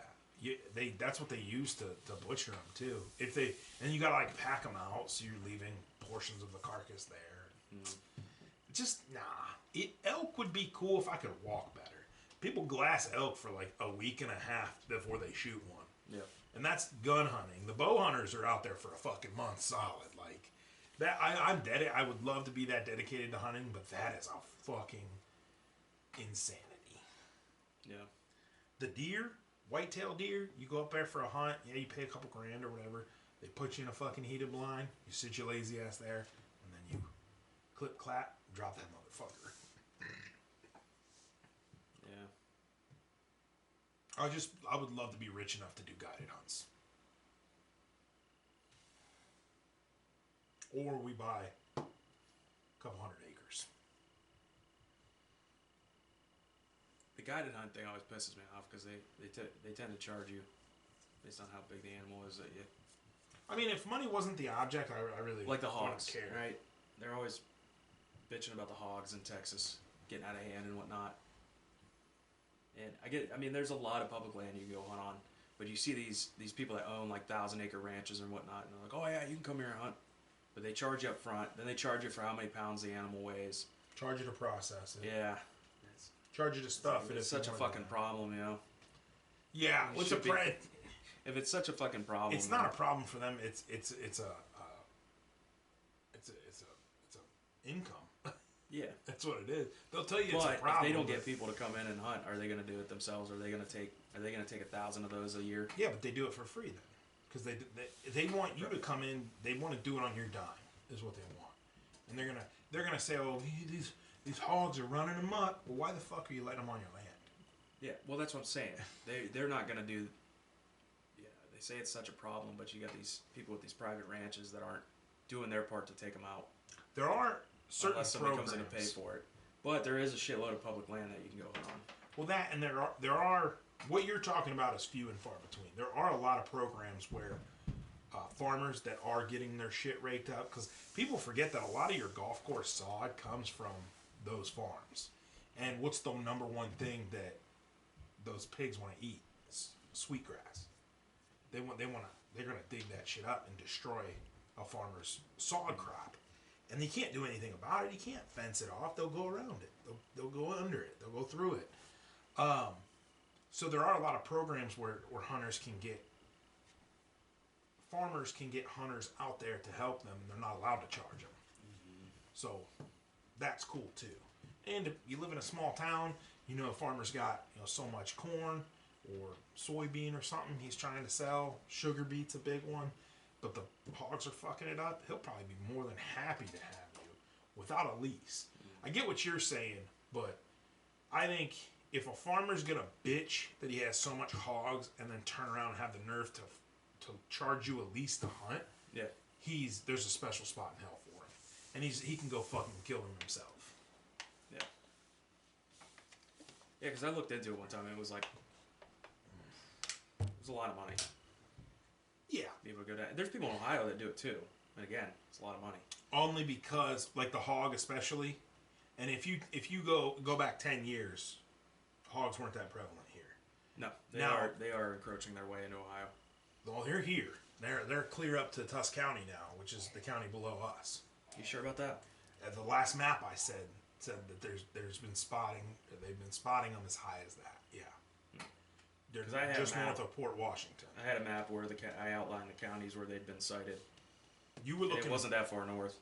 [SPEAKER 1] That's what they use to butcher them, too. And you gotta, like, pack them out, so you're leaving portions of the carcass there. Just, nah. Elk would be cool if I could walk better. People glass elk for like a week and a half before they shoot one.
[SPEAKER 2] Yeah.
[SPEAKER 1] And that's gun hunting. The bow hunters are out there for a fucking month solid. Like, that, I would love to be that dedicated to hunting, but that is a fucking insanity.
[SPEAKER 2] Yeah. The
[SPEAKER 1] deer, white-tailed deer, you go up there for a hunt, you pay a couple grand or whatever. They put you in a fucking heated blind. You sit your lazy ass there, and then you clip, clap, drop that motherfucker.
[SPEAKER 2] Yeah.
[SPEAKER 1] I would love to be rich enough to do guided hunts. Or we buy a couple hundred acres.
[SPEAKER 2] The guided hunt thing always pisses me off because they tend to charge you based on how big the animal is that you.
[SPEAKER 1] I mean, if money wasn't the object, I really
[SPEAKER 2] like the hogs,
[SPEAKER 1] care.
[SPEAKER 2] Right? They're always bitching about the hogs in Texas getting out of hand and whatnot. And I mean, there's a lot of public land you can go hunt on, but you see these people that own like 1,000-acre ranches and whatnot, and they're like, oh yeah, you can come here and hunt, but they charge you up front. Then they charge you for how many pounds the animal weighs.
[SPEAKER 1] Charge you to process it.
[SPEAKER 2] Yeah.
[SPEAKER 1] Charge you to stuff it.
[SPEAKER 2] It's such a fucking problem,
[SPEAKER 1] Yeah, what's a
[SPEAKER 2] if it's such a fucking problem,
[SPEAKER 1] it's not a problem for them. It's a income.
[SPEAKER 2] Yeah,
[SPEAKER 1] that's what it is. They'll tell you it's a problem.
[SPEAKER 2] If they don't get people to come in and hunt, are they going to do it themselves? Are they going to take 1,000 of those a year?
[SPEAKER 1] Yeah, but they do it for free then, because they want you to come in. They want to do it on your dime. Is what they want, and they're gonna say, oh, these hogs are running amok. Well, why the fuck are you letting them on your land?
[SPEAKER 2] Yeah, well, that's what I'm saying. They're not going to do. Yeah, they say it's such a problem, but you got these people with these private ranches that aren't doing their part to take them out.
[SPEAKER 1] There are certain
[SPEAKER 2] unless somebody comes in to pay for it, but there is a shitload of public land that you can go hunt on.
[SPEAKER 1] Well, that and there are what you're talking about is few and far between. There are a lot of programs where farmers that are getting their shit raked up, because people forget that a lot of your golf course sod comes from those farms. And what's the number one thing that those those pigs want to eat sweetgrass. They're gonna dig that shit up and destroy a farmer's sod crop, and they can't do anything about it. You can't fence it off. They'll go around it. They'll go under it. They'll go through it. So there are a lot of programs where farmers can get hunters out there to help them, and they're not allowed to charge them. So that's cool too. And if you live in a small town, a farmer's got so much corn or soybean or something he's trying to sell. Sugar beet's a big one, but the hogs are fucking it up. He'll probably be more than happy to have you without a lease. I get what you're saying, but I think if a farmer's gonna bitch that he has so much hogs and then turn around and have the nerve to charge you a lease to hunt,
[SPEAKER 2] Yeah.
[SPEAKER 1] there's a special spot in hell for him, and he can go fucking kill him himself.
[SPEAKER 2] Yeah. Yeah, because I looked into it one time and it was like, it was a lot of money.
[SPEAKER 1] Yeah.
[SPEAKER 2] People go down. There's people in Ohio that do it too, and again, it's a lot of money.
[SPEAKER 1] Only because, like the hog especially, and if you go back 10 years, hogs weren't that prevalent here.
[SPEAKER 2] No, they are encroaching their way into Ohio.
[SPEAKER 1] Well, they're here. They're clear up to Tusk County now, which is the county below us.
[SPEAKER 2] You sure about that?
[SPEAKER 1] The last map I said that there's been spotting. They've been spotting them as high as that. Yeah. They're just north of Port Washington.
[SPEAKER 2] I had a map where I outlined the counties where they'd been sighted.
[SPEAKER 1] You were looking.
[SPEAKER 2] It wasn't that far north.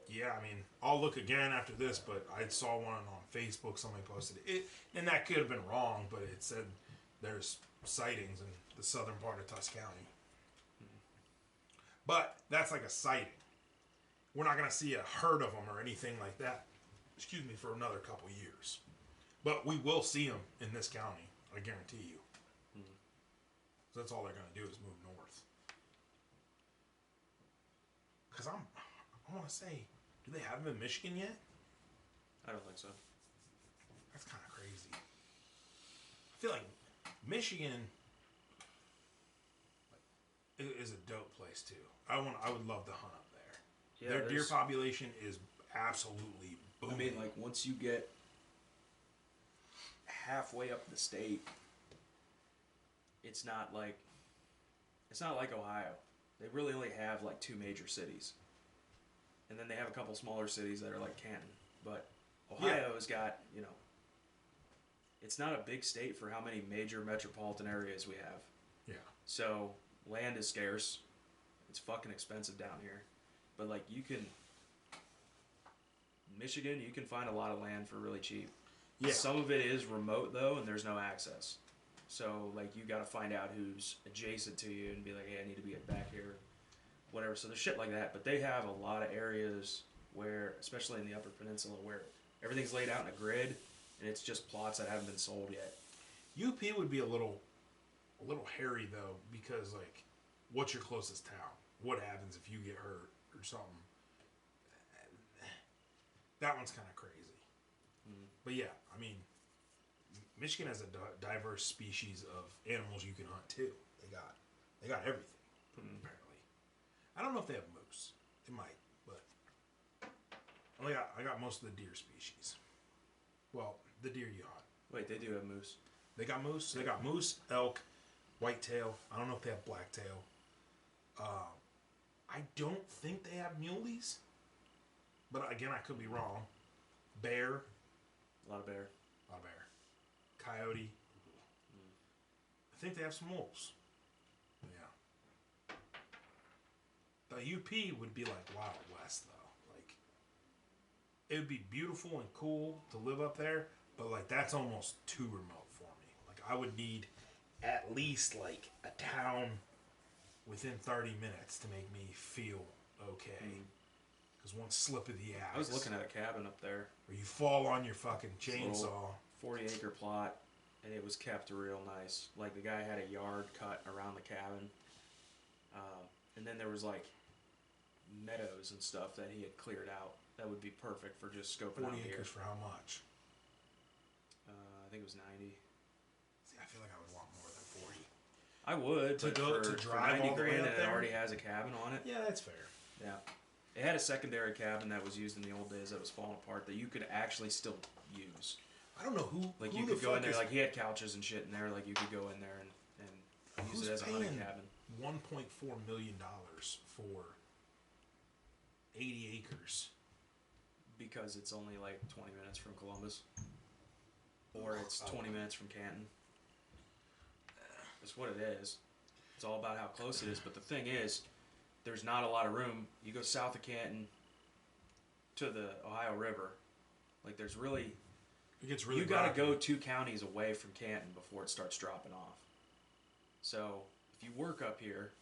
[SPEAKER 1] Yeah, I mean, I'll look again after this, but I saw one on Facebook. Somebody posted it, and that could have been wrong, but it said there's sightings in the southern part of Tusk County. But that's like a sighting. We're not going to see a herd of them or anything like that, for another couple years. But we will see them in this county, I guarantee you. So that's all they're going to do is move north. Because I want to say, do they have them in Michigan yet?
[SPEAKER 2] I don't think so.
[SPEAKER 1] That's kind of crazy. I feel like Michigan is a dope place too. I would love to hunt up there. Yeah, their deer population is absolutely booming.
[SPEAKER 2] I mean, like once you get halfway up the state, it's not like Ohio. They really only have like 2 major cities, and then they have a couple smaller cities that are like Canton. But Ohio has got it's not a big state for how many major metropolitan areas we have.
[SPEAKER 1] Yeah.
[SPEAKER 2] So land is scarce. It's fucking expensive down here. But like Michigan, you can find a lot of land for really cheap. Yeah. Some of it is remote though, and there's no access. So like you got to find out who's adjacent to you and be like, hey, I need to be back here, whatever. So there's shit like that. But they have a lot of areas where, especially in the Upper Peninsula, where everything's laid out in a grid, and it's just plots that haven't been sold yet.
[SPEAKER 1] UP would be a little hairy though, because like, what's your closest town? What happens if you get hurt or something? That one's kind of crazy. But yeah, I mean, Michigan has a diverse species of animals you can hunt too. They got everything apparently. I don't know if they have moose. They might, but I got most of the deer species. Well, the deer you hunt.
[SPEAKER 2] Wait, they do have moose.
[SPEAKER 1] They got moose. They got moose, elk, whitetail. I don't know if they have blacktail. I don't think they have muleys, but again, I could be wrong. Bear.
[SPEAKER 2] A lot of bear.
[SPEAKER 1] Coyote. I think they have some wolves. Yeah. The UP would be like Wild West, though. Like, it would be beautiful and cool to live up there, but like that's almost too remote for me. Like, I would need at least like a town within 30 minutes to make me feel okay. Because one slip of the axe.
[SPEAKER 2] I was looking at a cabin up there.
[SPEAKER 1] Or you fall on your fucking chainsaw.
[SPEAKER 2] 40-acre plot, and it was kept real nice. Like, the guy had a yard cut around the cabin. And then there was, like, meadows and stuff that he had cleared out. That would be perfect for just scoping out
[SPEAKER 1] 40
[SPEAKER 2] here.
[SPEAKER 1] acres for how much?
[SPEAKER 2] I think it was 90.
[SPEAKER 1] See, I feel like I would want more than 40.
[SPEAKER 2] I would, to drive 90 all the way up there? It already has a cabin on it.
[SPEAKER 1] Yeah, that's fair.
[SPEAKER 2] Yeah. It had a secondary cabin that was used in the old days that was falling apart that you could actually still use.
[SPEAKER 1] I don't know who.
[SPEAKER 2] Like
[SPEAKER 1] who
[SPEAKER 2] you
[SPEAKER 1] the
[SPEAKER 2] could go in
[SPEAKER 1] fuck
[SPEAKER 2] there,
[SPEAKER 1] is,
[SPEAKER 2] like he had couches and shit in there. Like you could go in there and use it as a hunting cabin.
[SPEAKER 1] $1.4 million for 80 acres.
[SPEAKER 2] Because it's only like 20 minutes from Columbus. Or it's 20 minutes from Canton. That's what it is. It's all about how close it is. But the thing is, there's not a lot of room. You go south of Canton to the Ohio River. Like there's really...
[SPEAKER 1] It gets really
[SPEAKER 2] you got to go 2 counties away from Canton before it starts dropping off. So if you work up here,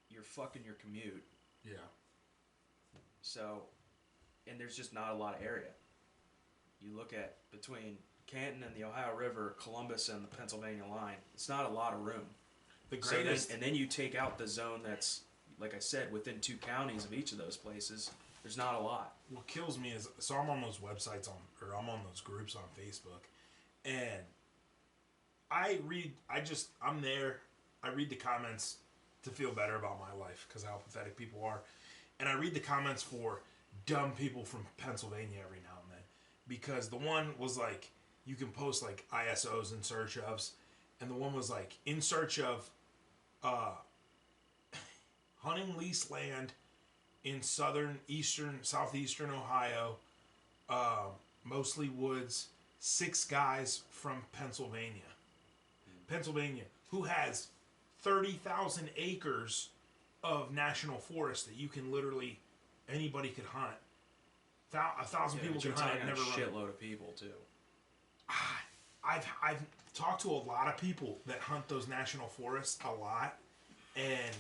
[SPEAKER 2] you're fucking your commute.
[SPEAKER 1] Yeah.
[SPEAKER 2] So, and there's just not a lot of area. You look at between Canton and the Ohio River, Columbus and the Pennsylvania line, it's not a lot of room.
[SPEAKER 1] The greatest...
[SPEAKER 2] So and then you take out the zone that's, like I said, within 2 counties of each of those places, there's not a lot.
[SPEAKER 1] What kills me is, so I'm on those websites I'm on those groups on Facebook, and I'm there, I read the comments to feel better about my life, because how pathetic people are, and I read the comments for dumb people from Pennsylvania every now and then, because the one was like, you can post like ISOs in search ofs, and the one was like, in search of hunting lease land in southeastern Ohio, mostly woods, 6 guys from Pennsylvania. Pennsylvania, who has 30,000 acres of national forest that you can literally, anybody could hunt. 1,000 people can hunt.
[SPEAKER 2] Never run. A shitload of people too.
[SPEAKER 1] I've talked to a lot of people that hunt those national forests a lot, and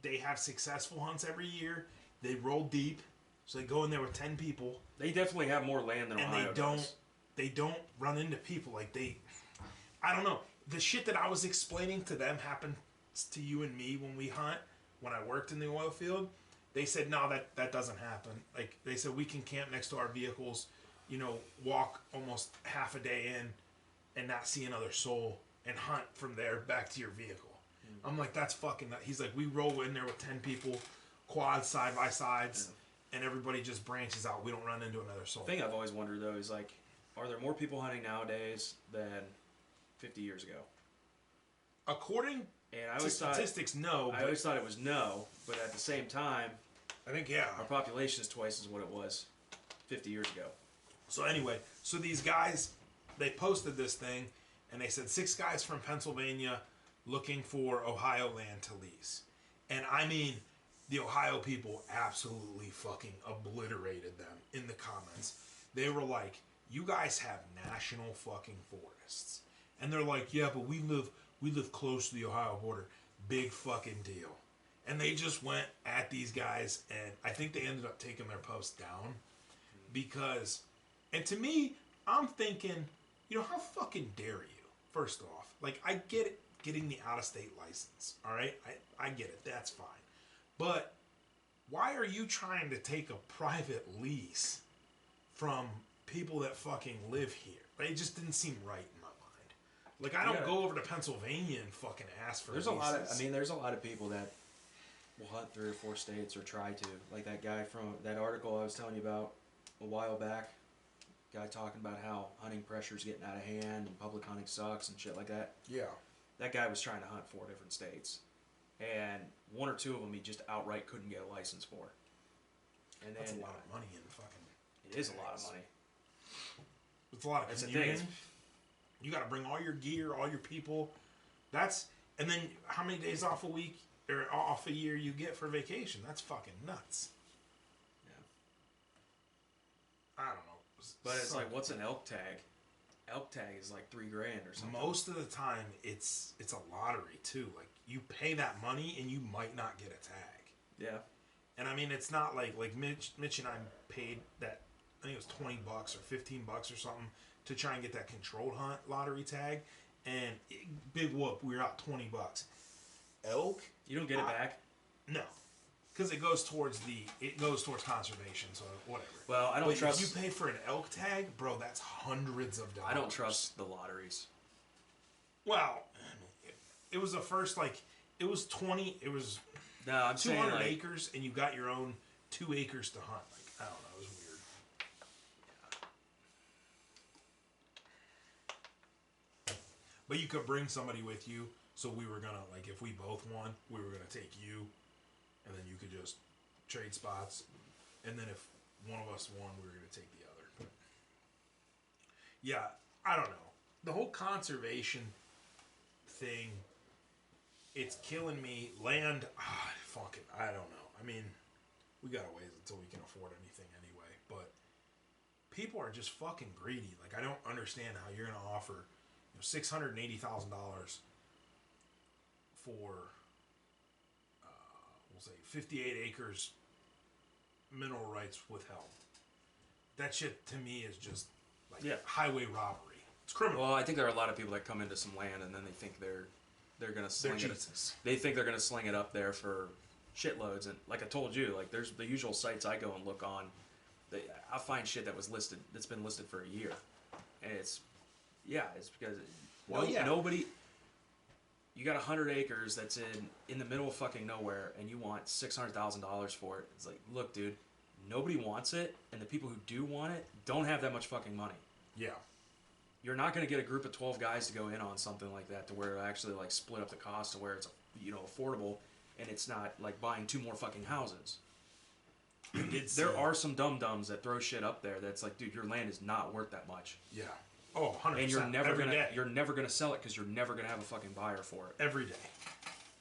[SPEAKER 1] they have successful hunts every year. They roll deep, so they go in there with 10 people.
[SPEAKER 2] They definitely have more land than Ohio does.
[SPEAKER 1] They don't run into people like they. I don't know. The shit that I was explaining to them happens to you and me when we hunt. When I worked in the oil field, they said no, that doesn't happen. Like they said, we can camp next to our vehicles, walk almost half a day in, and not see another soul, and hunt from there back to your vehicle. I'm like, that's fucking nut. He's like, we roll in there with 10 people, quads side by sides, and everybody just branches out. We don't run into another soul.
[SPEAKER 2] The thing I've always wondered though is like, are there more people hunting nowadays than 50 years ago?
[SPEAKER 1] According to statistics, no.
[SPEAKER 2] I always thought it was no, but at the same time,
[SPEAKER 1] I think yeah.
[SPEAKER 2] Our population is twice as what it was 50 years ago.
[SPEAKER 1] So anyway, these guys, they posted this thing, and they said 6 guys from Pennsylvania looking for Ohio land to lease. And I mean, the Ohio people absolutely fucking obliterated them in the comments. They were like, you guys have national fucking forests. And they're like, yeah, but we live close to the Ohio border. Big fucking deal. And they just went at these guys, and I think they ended up taking their post down. Because, and to me, I'm thinking, how fucking dare you? First off, like, I get it, getting the out-of-state license, all right? I get it, that's fine. But why are you trying to take a private lease from people that fucking live here? It just didn't seem right in my mind. Like, I don't go over to Pennsylvania and fucking ask for leases.
[SPEAKER 2] There's a lot of people that will hunt 3 or 4 states or try to. Like that guy from that article I was telling you about a while back. Guy talking about how hunting pressure's getting out of hand and public hunting sucks and shit like that.
[SPEAKER 1] Yeah.
[SPEAKER 2] That guy was trying to hunt 4 different states. And 1 or 2 of them he just outright couldn't get a license for. And then,
[SPEAKER 1] that's a lot of money in fucking...
[SPEAKER 2] It is a lot of money.
[SPEAKER 1] It's a lot of commuting. You got to bring all your gear, all your people. And then how many days off a week or off a year you get for vacation? That's fucking nuts.
[SPEAKER 2] Yeah.
[SPEAKER 1] I don't know.
[SPEAKER 2] But it's like, what's an elk tag? Elk tag is like $3,000 or something.
[SPEAKER 1] Most of the time, it's a lottery too. Like, you pay that money and you might not get a tag.
[SPEAKER 2] Yeah.
[SPEAKER 1] And I mean, it's not like Mitch and I paid that. I think it was $20 or $15 or something to try and get that controlled hunt lottery tag, and big whoop, we were out $20. Elk,
[SPEAKER 2] you don't get it back.
[SPEAKER 1] No, because it goes towards conservation, so whatever.
[SPEAKER 2] Well, I don't trust.
[SPEAKER 1] If you pay for an elk tag, bro, that's hundreds of dollars.
[SPEAKER 2] I don't trust the lotteries.
[SPEAKER 1] Well, it was the first it was 20. It was
[SPEAKER 2] no, I'm
[SPEAKER 1] 200 acres, and you got your own 2 acres to hunt. Like, I don't know, it was weird. But you could bring somebody with you. So we were gonna, like, if we both won, we were gonna take you, and then you could just trade spots. And then if one of us won, we were gonna take the other. But yeah, I don't know. The whole conservation thing, it's killing me. Land, fucking, I don't know. I mean, we got a ways until we can afford anything anyway. But people are just fucking greedy. Like, I don't understand how you're gonna offer, $680,000 for, we'll say, 58 acres mineral rights withheld. That shit to me is just like highway robbery. It's criminal.
[SPEAKER 2] Well, I think there are a lot of people that come into some land and then they think they're gonna sling it. They think they're gonna sling it up there for shitloads. And like I told you, like there's the usual sites I go and look on. I find shit that's been listed for a year, and it's because nobody. You got 100 acres that's in the middle of fucking nowhere, and you want $600,000 for it. It's like, look, dude, nobody wants it, and the people who do want it don't have that much fucking money.
[SPEAKER 1] Yeah.
[SPEAKER 2] You're not going to get a group of 12 guys to go in on something like that to where it actually like split up the cost to where it's affordable, and it's not like buying 2 more fucking houses. There are some dum-dums that throw shit up there that's like, dude, your land is not worth that much.
[SPEAKER 1] Yeah. Oh, 100%.
[SPEAKER 2] And you're never gonna sell it because you're never gonna have a fucking buyer for it.
[SPEAKER 1] Every day.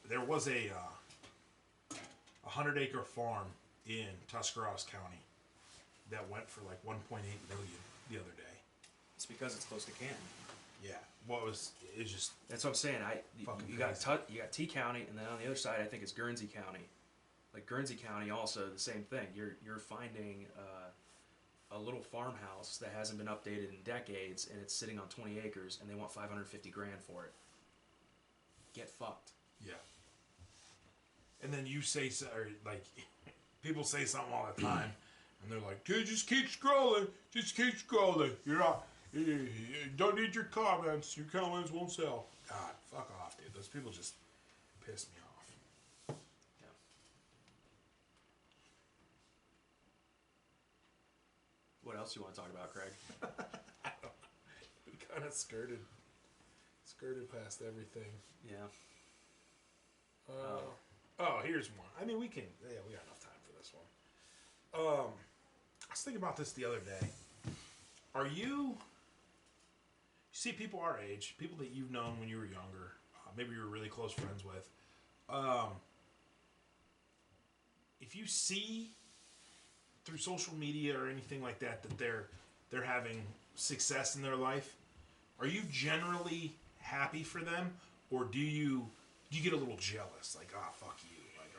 [SPEAKER 1] There was a 100-acre farm in Tuscarawas County that went for like 1.8 million the other day.
[SPEAKER 2] It's because it's close to Canton.
[SPEAKER 1] Yeah. It's just.
[SPEAKER 2] That's what I'm saying. You got T County, and then on the other side, I think it's Guernsey County. Like Guernsey County, also the same thing. You're finding a little farmhouse that hasn't been updated in decades, and it's sitting on 20 acres, and they want $550,000 for it. Get fucked.
[SPEAKER 1] Yeah. And then you say, or like, people say something all the time, and they're like, "Dude, just keep scrolling. Just keep scrolling. You don't need your comments. Your comments won't sell." God, fuck off, dude. Those people just piss me off.
[SPEAKER 2] Yeah. What else do you want to talk about, Craig?
[SPEAKER 1] I don't know. We kind of skirted past everything.
[SPEAKER 2] Yeah.
[SPEAKER 1] Here's one. I mean, we got enough time for this one. I was thinking about this the other day. You see people our age, people that you've known when you were younger, maybe you were really close friends with. If you see through social media or anything like that they're having success in their life, are you generally happy for them, or do you get a little jealous, like, fuck you, like,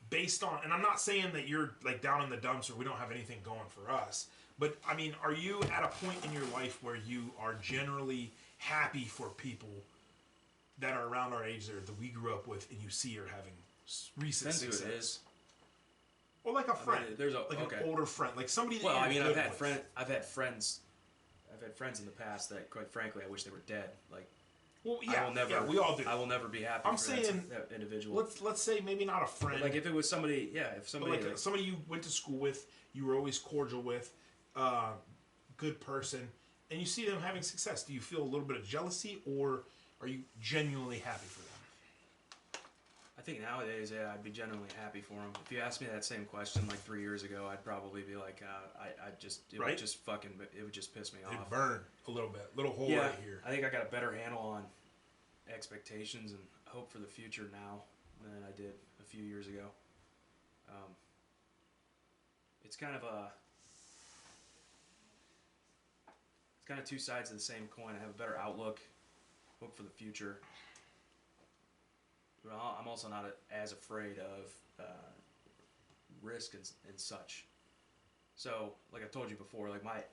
[SPEAKER 1] based on, and I'm not saying that you're like down in the dumps or we don't have anything going for us, but I mean, are you at a point in your life where you are generally happy for people that are around our age that we grew up with, and you see are having recent success?
[SPEAKER 2] Who it is.
[SPEAKER 1] Or like a friend,
[SPEAKER 2] an
[SPEAKER 1] older friend, like somebody that.
[SPEAKER 2] Well, I mean, I've had
[SPEAKER 1] friends
[SPEAKER 2] in the past that, quite frankly, I wish they were dead. Like,
[SPEAKER 1] well, yeah, we all do.
[SPEAKER 2] I will never be happy.
[SPEAKER 1] I'm saying
[SPEAKER 2] that individual.
[SPEAKER 1] Let's say maybe not a friend.
[SPEAKER 2] Like if it was somebody,
[SPEAKER 1] somebody you went to school with, you were always cordial with, good person, and you see them having success. Do you feel a little bit of jealousy, or are you genuinely happy for them?
[SPEAKER 2] I think nowadays, I'd be genuinely happy for them. If you asked me that same question like 3 years ago, I'd probably be like, it would just piss me off.
[SPEAKER 1] It'd burn a little bit, little hole right here.
[SPEAKER 2] I think I got a better handle on expectations and hope for the future now than I did a few years ago. It's kind of two sides of the same coin. I have a better outlook, hope for the future. Well, I'm also not as afraid of risk and such. So, like I told you before, like my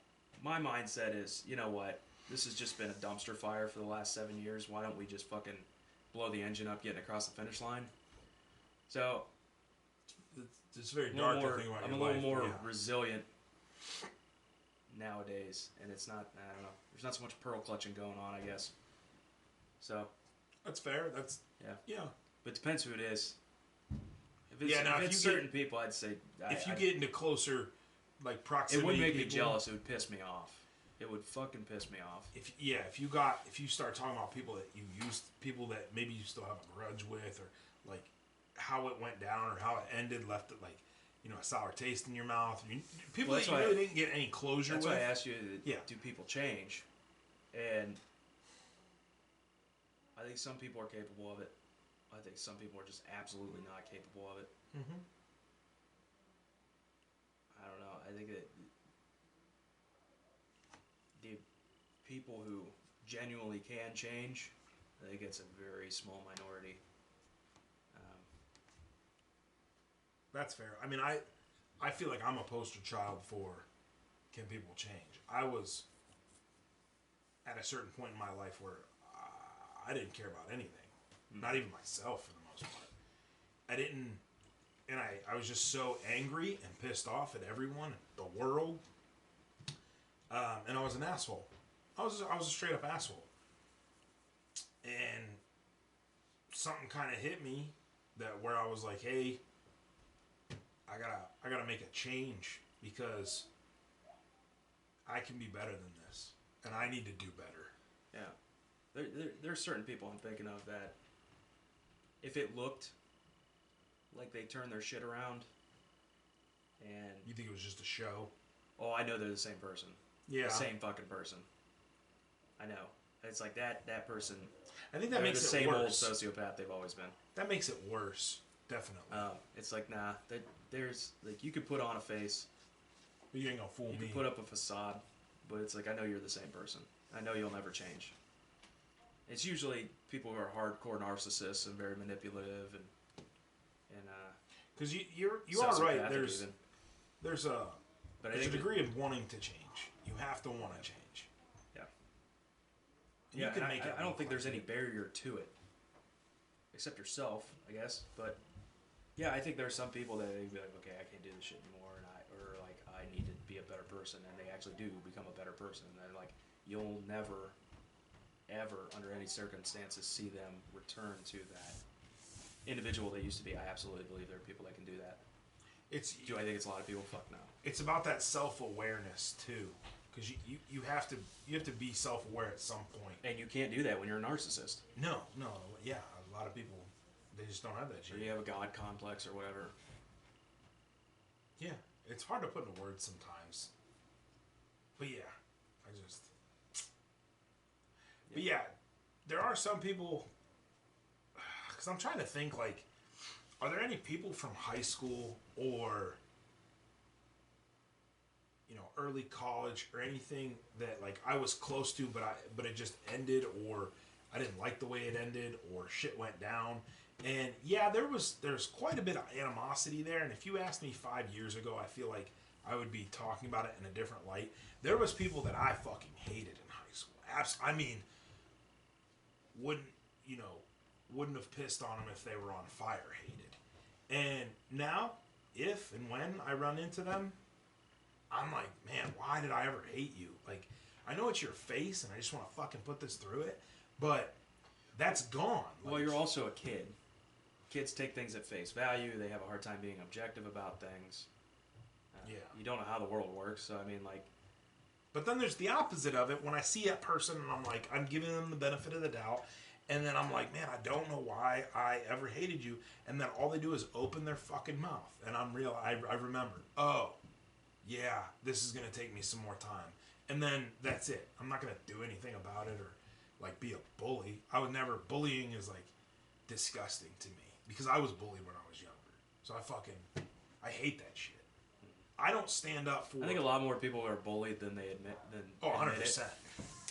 [SPEAKER 2] mindset is, you know what? This has just been a dumpster fire for the last 7 years. Why don't we just fucking blow the engine up, getting across the finish line? So,
[SPEAKER 1] it's very dark.
[SPEAKER 2] I'm a little more resilient nowadays, and it's not. I don't know. There's not so much pearl clutching going on, I guess. So.
[SPEAKER 1] That's fair. Yeah.
[SPEAKER 2] But it depends who it is. If it's certain people, I'd say.
[SPEAKER 1] If you get into closer, like, proximity,
[SPEAKER 2] it would make me jealous. It would piss me off. It would fucking piss me off.
[SPEAKER 1] If you start talking about people that you used, people that maybe you still have a grudge with, or like how it went down or how it ended, left it like, you know, a sour taste in your mouth. People that you really didn't get any closure with.
[SPEAKER 2] That's why I asked you, do people change? And I think some people are capable of it. I think some people are just absolutely not capable of it.
[SPEAKER 1] Mm-hmm.
[SPEAKER 2] I don't know. I think that the people who genuinely can change, I think it's a very small minority.
[SPEAKER 1] That's fair. I mean, I feel like I'm a poster child for can people change. I was at a certain point in my life where I didn't care about anything, not even myself for the most part. I didn't, and I was just so angry and pissed off at everyone, the world, and I was an asshole. I was a straight up asshole, and something kind of hit me that where I was like, hey, I gotta make a change because I can be better than this, and I need to do better.
[SPEAKER 2] Yeah, there's certain people I'm thinking of that if it looked like they turned their shit around, and
[SPEAKER 1] you think it was just a show?
[SPEAKER 2] Oh, I know they're the same person.
[SPEAKER 1] Yeah,
[SPEAKER 2] the same fucking person. I know. It's like that person.
[SPEAKER 1] I think that makes
[SPEAKER 2] the
[SPEAKER 1] it
[SPEAKER 2] same
[SPEAKER 1] worse.
[SPEAKER 2] old sociopath they've always been.
[SPEAKER 1] That makes it worse, definitely.
[SPEAKER 2] It's like nah. There's like you could put on a face.
[SPEAKER 1] But you ain't gonna fool me.
[SPEAKER 2] You can put up a facade, but it's like I know you're the same person. I know you'll never change. It's usually people who are hardcore narcissists and very manipulative and
[SPEAKER 1] because you are right. There's a degree of wanting to change. You have to want to change.
[SPEAKER 2] Yeah. I don't think there's any barrier to it, except yourself, I guess. But yeah, I think there's some people that they be like, okay, I can't do this shit anymore, and I need to be a better person, and they actually do become a better person. And they're like, you'll never, ever, under any circumstances, see them return to that individual they used to be. I absolutely believe there are people that can do that. Do I think it's a lot of people? Fuck no.
[SPEAKER 1] It's about that self-awareness too, because you have to be self-aware at some point.
[SPEAKER 2] And you can't do that when you're a narcissist.
[SPEAKER 1] No, yeah, a lot of people they just don't have that shit.
[SPEAKER 2] Or you have a god complex or whatever.
[SPEAKER 1] Yeah, it's hard to put into words sometimes. But yeah, But yeah, there are some people. Because I'm trying to think, like, are there any people from high school or, you know, early college or anything that like I was close to, but it just ended, or I didn't like the way it ended, or shit went down. And yeah, there's quite a bit of animosity there. And if you asked me 5 years ago, I feel like I would be talking about it in a different light. There was people that I fucking hated in high school. I mean, wouldn't have pissed on them if they were on fire hated. And now, if and when I run into them, I'm like, man, why did I ever hate you? Like, I know it's your face and I just want to fucking put this through it, but that's gone.
[SPEAKER 2] Well, you're also a kid. Kids take things at face value. They have a hard time being objective about things.
[SPEAKER 1] Yeah.
[SPEAKER 2] You don't know how the world works, so I mean, like...
[SPEAKER 1] But then there's the opposite of it. When I see a person and I'm like, I'm giving them the benefit of the doubt, and then I'm like, man, I don't know why I ever hated you. And then all they do is open their fucking mouth. And I remember, oh, yeah, this is going to take me some more time. And then that's it. I'm not going to do anything about it or, like, be a bully. Bullying is, like, disgusting to me. Because I was bullied when I was younger. So I hate that shit. I don't stand up for...
[SPEAKER 2] I think a lot more people are bullied than they admit.
[SPEAKER 1] 100%.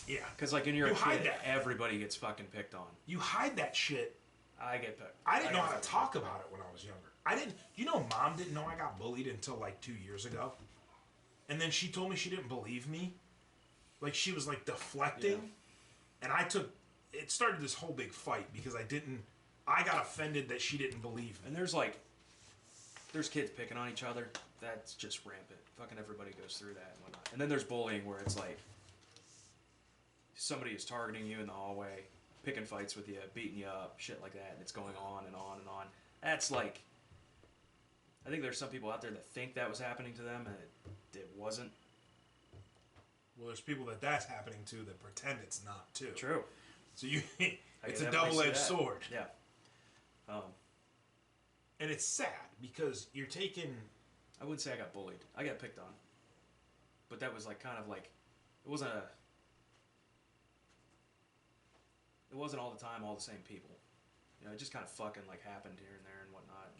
[SPEAKER 1] Yeah.
[SPEAKER 2] Because, like, when you're a kid, everybody gets fucking picked on.
[SPEAKER 1] You hide that shit.
[SPEAKER 2] I get picked.
[SPEAKER 1] I didn't know how to talk about it when I was younger. You know, Mom didn't know I got bullied until, like, 2 years ago. And then she told me she didn't believe me. Like, she was, like, deflecting. Yeah. And it started this whole big fight because I got offended that she didn't believe me.
[SPEAKER 2] And there's kids picking on each other. That's just rampant. Fucking everybody goes through that and whatnot. And then there's bullying where it's like somebody is targeting you in the hallway, picking fights with you, beating you up, shit like that, and it's going on and on and on. That's like, I think there's some people out there that think that was happening to them and it wasn't.
[SPEAKER 1] Well, there's people that's happening to that pretend it's not too.
[SPEAKER 2] True.
[SPEAKER 1] So you, it's
[SPEAKER 2] can
[SPEAKER 1] a
[SPEAKER 2] definitely see
[SPEAKER 1] double-edged
[SPEAKER 2] that.
[SPEAKER 1] sword.
[SPEAKER 2] Yeah.
[SPEAKER 1] And it's sad because you're taking.
[SPEAKER 2] I wouldn't say I got bullied. I got picked on. But that was like kind of like it wasn't all the time all the same people. You know, it just kind of fucking like happened here and there and whatnot.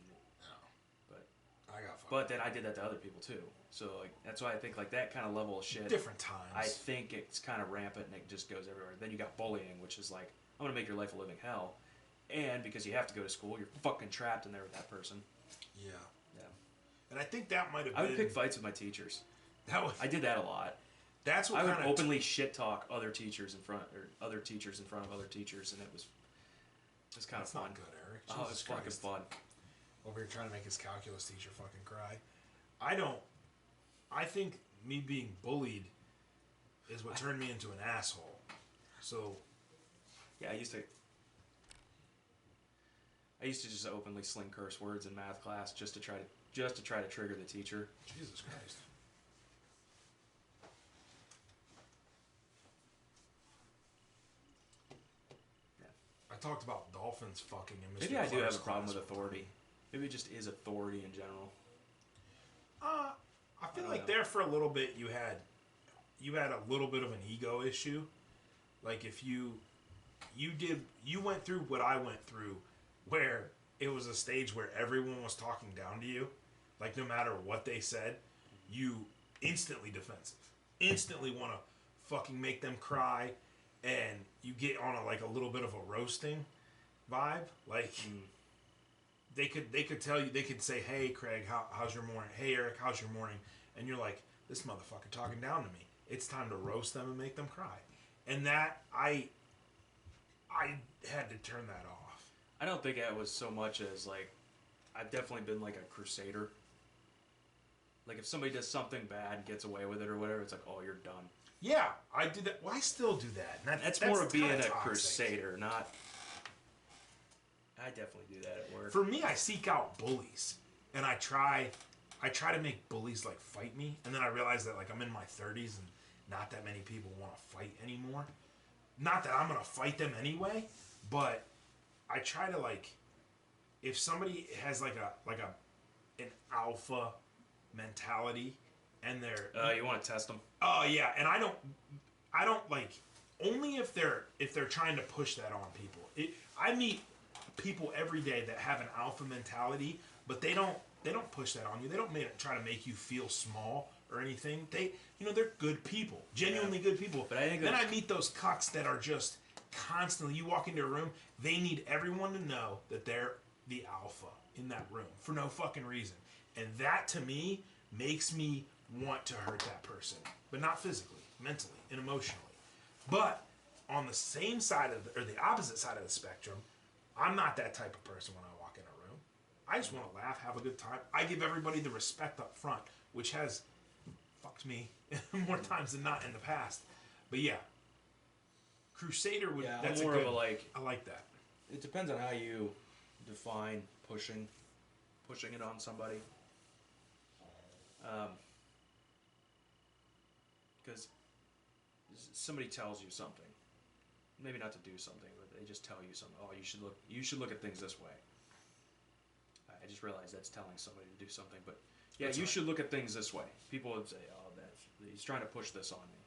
[SPEAKER 2] But
[SPEAKER 1] I got fucked.
[SPEAKER 2] But then I did that to other people too. So like that's why I think like that kind of level of shit.
[SPEAKER 1] Different times.
[SPEAKER 2] I think it's kind of rampant and it just goes everywhere. Then you got bullying, which is like I'm gonna make your life a living hell, and because you have to go to school, you're fucking trapped in there with that person.
[SPEAKER 1] Yeah.
[SPEAKER 2] Yeah.
[SPEAKER 1] And I think that might have
[SPEAKER 2] I
[SPEAKER 1] been.
[SPEAKER 2] would pick fights with my teachers. I did that a lot.
[SPEAKER 1] That's what
[SPEAKER 2] I would
[SPEAKER 1] kind of
[SPEAKER 2] openly shit talk other teachers in front of other teachers, and it was kind of fun.
[SPEAKER 1] Not good, Eric.
[SPEAKER 2] Oh, it's fucking fun.
[SPEAKER 1] Over here trying to make his calculus teacher fucking cry. I think me being bullied is what turned me into an asshole. So.
[SPEAKER 2] Yeah, I used to just openly sling curse words in math class just to try to trigger the teacher.
[SPEAKER 1] Jesus Christ.
[SPEAKER 2] Yeah.
[SPEAKER 1] I talked about dolphins fucking in Mr.
[SPEAKER 2] Maybe I do
[SPEAKER 1] Clark's
[SPEAKER 2] have a problem
[SPEAKER 1] class
[SPEAKER 2] with authority. Maybe it just is authority in general.
[SPEAKER 1] I feel like there for a little bit you had a little bit of an ego issue. Like if you went through what I went through, where it was a stage where everyone was talking down to you, like no matter what they said, you instantly defensive, instantly want to fucking make them cry, and you get on a little bit of a roasting vibe. Like they could tell you, they could say, "Hey Craig, how's your morning? Hey Eric, how's your morning?" And you're like, "This motherfucker talking down to me." It's time to roast them and make them cry, and that I had to turn that off.
[SPEAKER 2] I don't think that was so much as like I've definitely been like a crusader. Like if somebody does something bad and gets away with it or whatever, it's like, oh, you're done.
[SPEAKER 1] Yeah, I did that. Well, I still do that.
[SPEAKER 2] That's more of being a crusader, not. I definitely do that at work.
[SPEAKER 1] For me, I seek out bullies, and I try to make bullies like fight me, and then I realize that like I'm in my 30s and not that many people want to fight anymore. Not that I'm gonna fight them anyway, but I try to like, if somebody has like an alpha mentality, and they're
[SPEAKER 2] you want to test them?
[SPEAKER 1] Oh yeah, and I don't like, only if they're trying to push that on people. I meet people every day that have an alpha mentality, but they don't push that on you. They don't try to make you feel small or anything. They're good people, genuinely good people. But I think then I meet those cucks that are just constantly. You walk into a room, they need everyone to know that they're the alpha in that room for no fucking reason, and that to me makes me want to hurt that person, but not physically, mentally, and emotionally. But on the same side or the opposite side of the spectrum, I'm not that type of person when I walk in a room. I just want to laugh, have a good time. I give everybody the respect up front, which has fucked me more times than not in the past. But yeah, Crusader would.
[SPEAKER 2] Yeah,
[SPEAKER 1] that's
[SPEAKER 2] more
[SPEAKER 1] a good,
[SPEAKER 2] of a like.
[SPEAKER 1] I like that.
[SPEAKER 2] It depends on how you define pushing it on somebody. Because somebody tells you something, maybe not to do something, but they just tell you something. Oh, you should look at things this way. I just realized that's telling somebody to do something, but yeah, that's you should look at things this way. People would say, "Oh, he's trying to push this on me."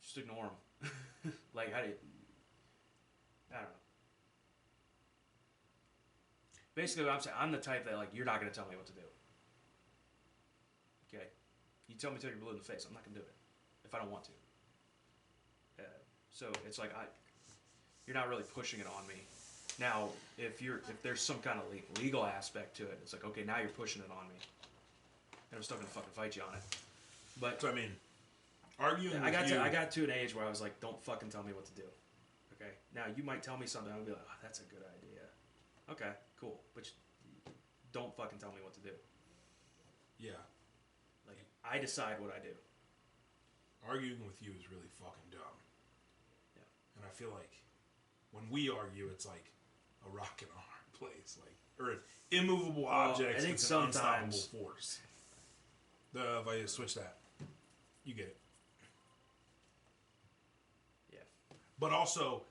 [SPEAKER 2] Just ignore him. Like, I don't know. Basically, what I'm saying, I'm the type that like you're not going to tell me what to do. Okay, you tell me till you're blue in the face, I'm not going to do it if I don't want to. So it's like you're not really pushing it on me. Now, if there's some kind of legal aspect to it, it's like, okay, now you're pushing it on me, and I'm still going to fucking fight you on it. But
[SPEAKER 1] so I mean, arguing.
[SPEAKER 2] I got to an age where I was like, don't fucking tell me what to do. Okay, now you might tell me something, I'll be like, oh, that's a good idea. Okay, cool, but don't fucking tell me what to do.
[SPEAKER 1] Yeah.
[SPEAKER 2] Like, I decide what I do.
[SPEAKER 1] Arguing with you is really fucking dumb.
[SPEAKER 2] Yeah.
[SPEAKER 1] And I feel like when we argue, it's like a rock and a hard place, like, or an immovable object.
[SPEAKER 2] I think
[SPEAKER 1] with an unstoppable
[SPEAKER 2] sometimes
[SPEAKER 1] force. If I switch that. You get it.
[SPEAKER 2] Yeah.
[SPEAKER 1] But also,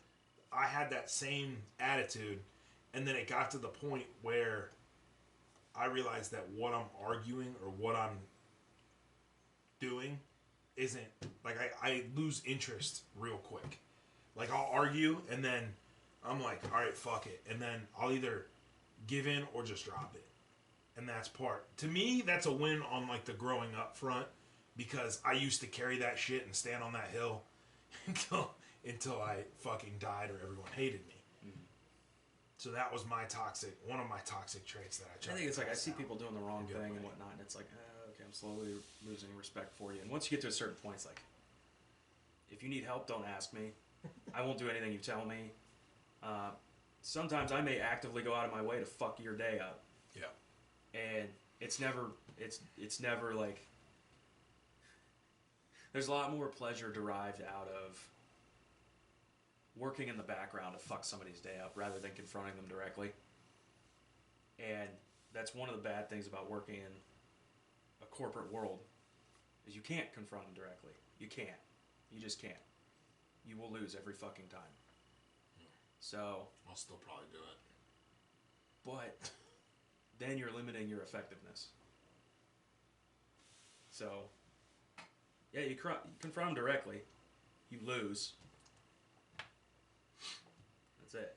[SPEAKER 1] I had that same attitude, and then it got to the point where I realized that what I'm arguing or what I'm doing isn't like I lose interest real quick. Like I'll argue and then I'm like, all right, fuck it, and then I'll either give in or just drop it. And that's part to me. That's a win on like the growing up front because I used to carry that shit and stand on that hill until I fucking died or everyone hated me. Mm-hmm. So that was one of my toxic traits that I tried.
[SPEAKER 2] I think it's like I see
[SPEAKER 1] out.
[SPEAKER 2] people doing the wrong thing and whatnot, and it's like, okay, I'm slowly losing respect for you. And once you get to a certain point, it's like, if you need help, don't ask me. I won't do anything you tell me. Sometimes I may actively go out of my way to fuck your day up.
[SPEAKER 1] Yeah.
[SPEAKER 2] And it's never like, there's a lot more pleasure derived out of working in the background to fuck somebody's day up rather than confronting them directly. And that's one of the bad things about working in a corporate world is you can't confront them directly. You can't. You just can't. You will lose every fucking time. So
[SPEAKER 1] I'll still probably do it.
[SPEAKER 2] But then you're limiting your effectiveness. So yeah, you confront them directly. You lose. That's it.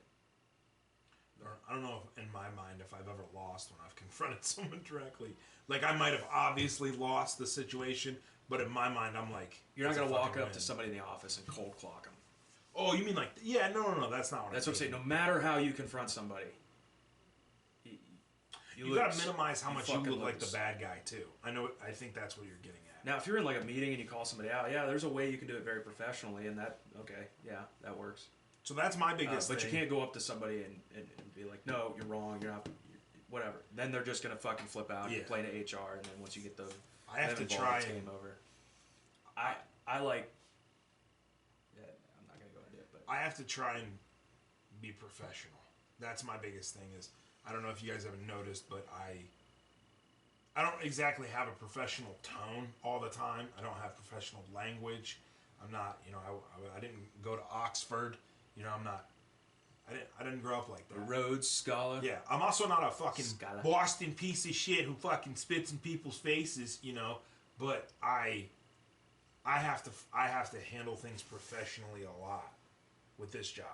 [SPEAKER 1] I don't know if, in my mind, if I've ever lost when I've confronted someone directly. Like, I might have obviously lost the situation, but in my mind, I'm like...
[SPEAKER 2] You're not going to walk up to somebody in the office and cold clock them.
[SPEAKER 1] Oh, you mean like... Yeah, no, that's not what
[SPEAKER 2] That's what I'm saying. No matter how you confront somebody, you
[SPEAKER 1] got to minimize how much you look
[SPEAKER 2] lose.
[SPEAKER 1] like the bad guy, too. I think that's what you're getting at.
[SPEAKER 2] Now, if you're in like a meeting and you call somebody out, yeah, there's a way you can do it very professionally, and that, okay, yeah, that works.
[SPEAKER 1] So that's my biggest
[SPEAKER 2] thing. But
[SPEAKER 1] you
[SPEAKER 2] can't go up to somebody and be like, no, you're wrong, you're not, whatever. Then they're just going to fucking flip out and complain to HR, and then once you get the
[SPEAKER 1] I have to try
[SPEAKER 2] it's game over. I like, yeah, I'm not going to go into it, but
[SPEAKER 1] I have to try and be professional. That's my biggest thing is, I don't know if you guys haven't noticed, but I don't exactly have a professional tone all the time. I don't have professional language. I'm not, I didn't go to Oxford. I'm not. I didn't grow up like that.
[SPEAKER 2] A Rhodes Scholar.
[SPEAKER 1] Yeah, I'm also not a fucking Boston piece of shit who fucking spits in people's faces. But I have to handle things professionally a lot with this job,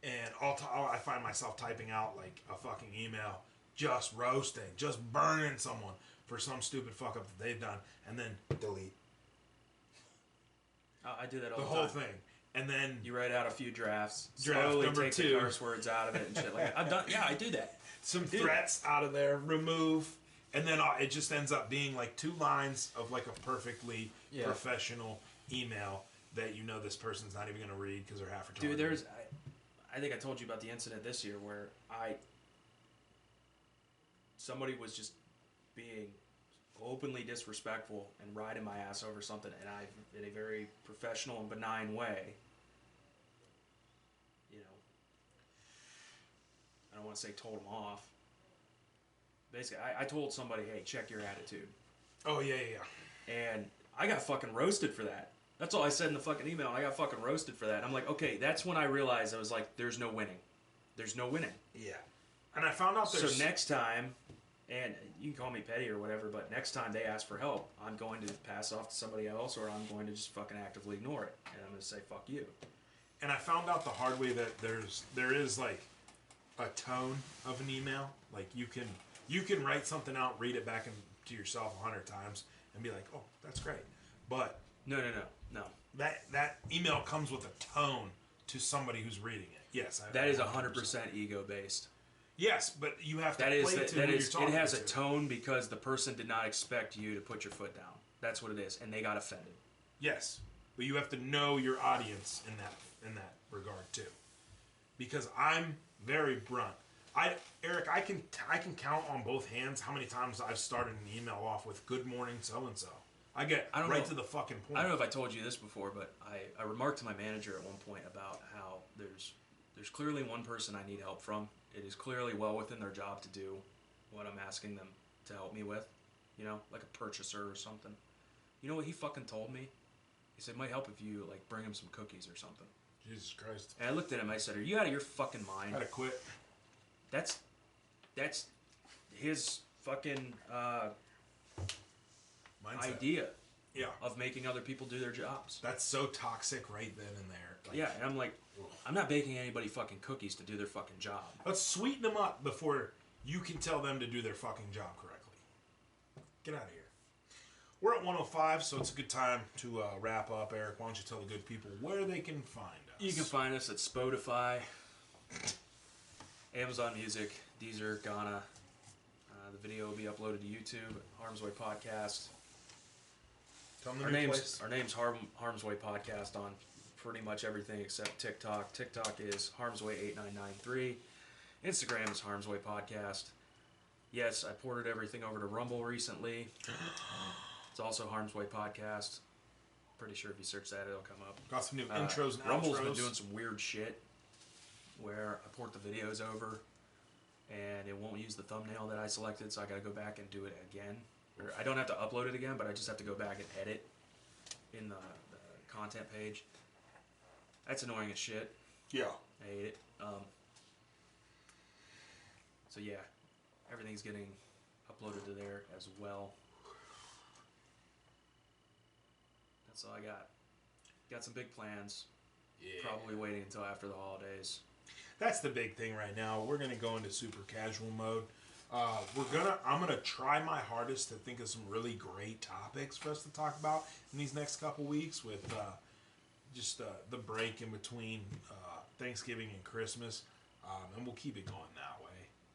[SPEAKER 1] and I find myself typing out like a fucking email, just roasting, just burning someone for some stupid fuck up that they've done, and then delete.
[SPEAKER 2] I do that all the time.
[SPEAKER 1] The whole thing. And then
[SPEAKER 2] you write out a few drafts.
[SPEAKER 1] Draft
[SPEAKER 2] slowly
[SPEAKER 1] number
[SPEAKER 2] take
[SPEAKER 1] 2.
[SPEAKER 2] The curse words out of it and shit like that. I've done. Yeah, I do that.
[SPEAKER 1] Some threats out of there, remove, and then it just ends up being like 2 lines of like a perfectly professional email that this person's not even going to read because they're half retarded.
[SPEAKER 2] Dude, I think I told you about the incident this year where somebody was just being openly disrespectful and riding my ass over something, and I, in a very professional and benign way, I don't want to say told them off. Basically, I told somebody, hey, check your attitude.
[SPEAKER 1] Oh, yeah.
[SPEAKER 2] And I got fucking roasted for that. That's all I said in the fucking email, and I got fucking roasted for that. And I'm like, okay, that's when I realized I was like, there's no winning. There's no winning.
[SPEAKER 1] Yeah. And I found out there's...
[SPEAKER 2] So next time... And you can call me petty or whatever, but next time they ask for help, I'm going to pass off to somebody else, or I'm going to just fucking actively ignore it, and I'm going to say fuck you.
[SPEAKER 1] And I found out the hard way that there is like a tone of an email. Like you can write something out, read it back to yourself 100 times, and be like, oh, that's great. But
[SPEAKER 2] no.
[SPEAKER 1] That email comes with a tone to somebody who's reading it. Yes,
[SPEAKER 2] that is 100% ego based.
[SPEAKER 1] Yes, but you have to play to who you're talking
[SPEAKER 2] it has
[SPEAKER 1] to.
[SPEAKER 2] a tone because the person did not expect you to put your foot down. That's what it is, and they got offended.
[SPEAKER 1] Yes, but you have to know your audience in that regard too, because I'm very blunt. Eric, I can count on both hands how many times I've started an email off with "Good morning, so and so." I get right to the fucking point.
[SPEAKER 2] I don't know if I told you this before, but I remarked to my manager at one point about how there's clearly one person I need help from. It is clearly well within their job to do what I'm asking them to help me with, like a purchaser or something. You know what he fucking told me? He said, it might help if you, like, bring him some cookies or something.
[SPEAKER 1] Jesus Christ.
[SPEAKER 2] And I looked at him, I said, are you out of your fucking mind?
[SPEAKER 1] Gotta quit.
[SPEAKER 2] That's his fucking
[SPEAKER 1] Mindset.
[SPEAKER 2] idea
[SPEAKER 1] Yeah.
[SPEAKER 2] of making other people do their jobs.
[SPEAKER 1] That's so toxic right then and there. Like,
[SPEAKER 2] Yeah, and I'm like, I'm not baking anybody fucking cookies to do their fucking job.
[SPEAKER 1] let's sweeten them up before you can tell them to do their fucking job correctly. Get out of here. We're at 105, so it's a good time to wrap up. Eric, why don't you tell the good people where they can find us?
[SPEAKER 2] You can find us at Spotify, Amazon Music, Deezer, Ghana. The video will be uploaded to YouTube, Harm's Way Podcast.
[SPEAKER 1] Tell them the new place.
[SPEAKER 2] Our name's Harm's Way Podcast on pretty much everything except TikTok. TikTok is Harm's Way 8993. Instagram is Harm's Way Podcast. Yes, I ported everything over to Rumble recently. It's also Harm's Way Podcast. Pretty sure if you search that, it'll come up.
[SPEAKER 1] Got some new intros and
[SPEAKER 2] Rumble's
[SPEAKER 1] outros.
[SPEAKER 2] been doing some weird shit where I port the videos over and it won't use the thumbnail that I selected, so I gotta go back and do it again. Or I don't have to upload it again, but I just have to go back and edit in the content page. That's annoying as shit.
[SPEAKER 1] Yeah.
[SPEAKER 2] I hate it. So yeah, everything's getting uploaded to there as well. That's all I got. Got some big plans.
[SPEAKER 1] Yeah.
[SPEAKER 2] Probably waiting until after the holidays.
[SPEAKER 1] That's the big thing right now. We're gonna go into super casual mode. I'm gonna try my hardest to think of some really great topics for us to talk about in these next couple weeks with just the break in between Thanksgiving and Christmas, and we'll keep it going that way.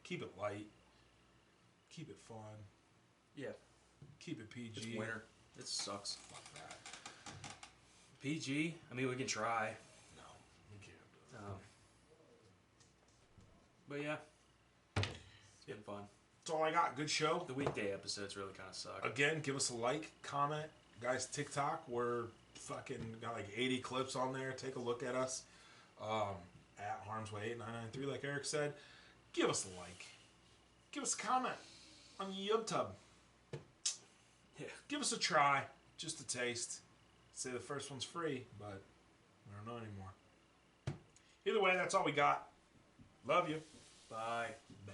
[SPEAKER 1] Keep it light. Keep it fun.
[SPEAKER 2] Yeah.
[SPEAKER 1] Keep it PG.
[SPEAKER 2] It's winter. It sucks.
[SPEAKER 1] Fuck that.
[SPEAKER 2] PG? I mean, we can try.
[SPEAKER 1] No, we can't.
[SPEAKER 2] But yeah. It's been fun.
[SPEAKER 1] That's all I got. Good show.
[SPEAKER 2] The weekday episodes really kind of suck.
[SPEAKER 1] Again, give us a like, comment. Guys, TikTok, we're fucking got like 80 clips on there. Take a look at us. At Harm's Way 8993, like Eric said. Give us a like. Give us a comment on YouTube.
[SPEAKER 2] Yeah.
[SPEAKER 1] Give us a try. Just a taste. Say the first one's free, but we don't know anymore. Either way, that's all we got. Love you.
[SPEAKER 2] Bye.
[SPEAKER 1] Bye.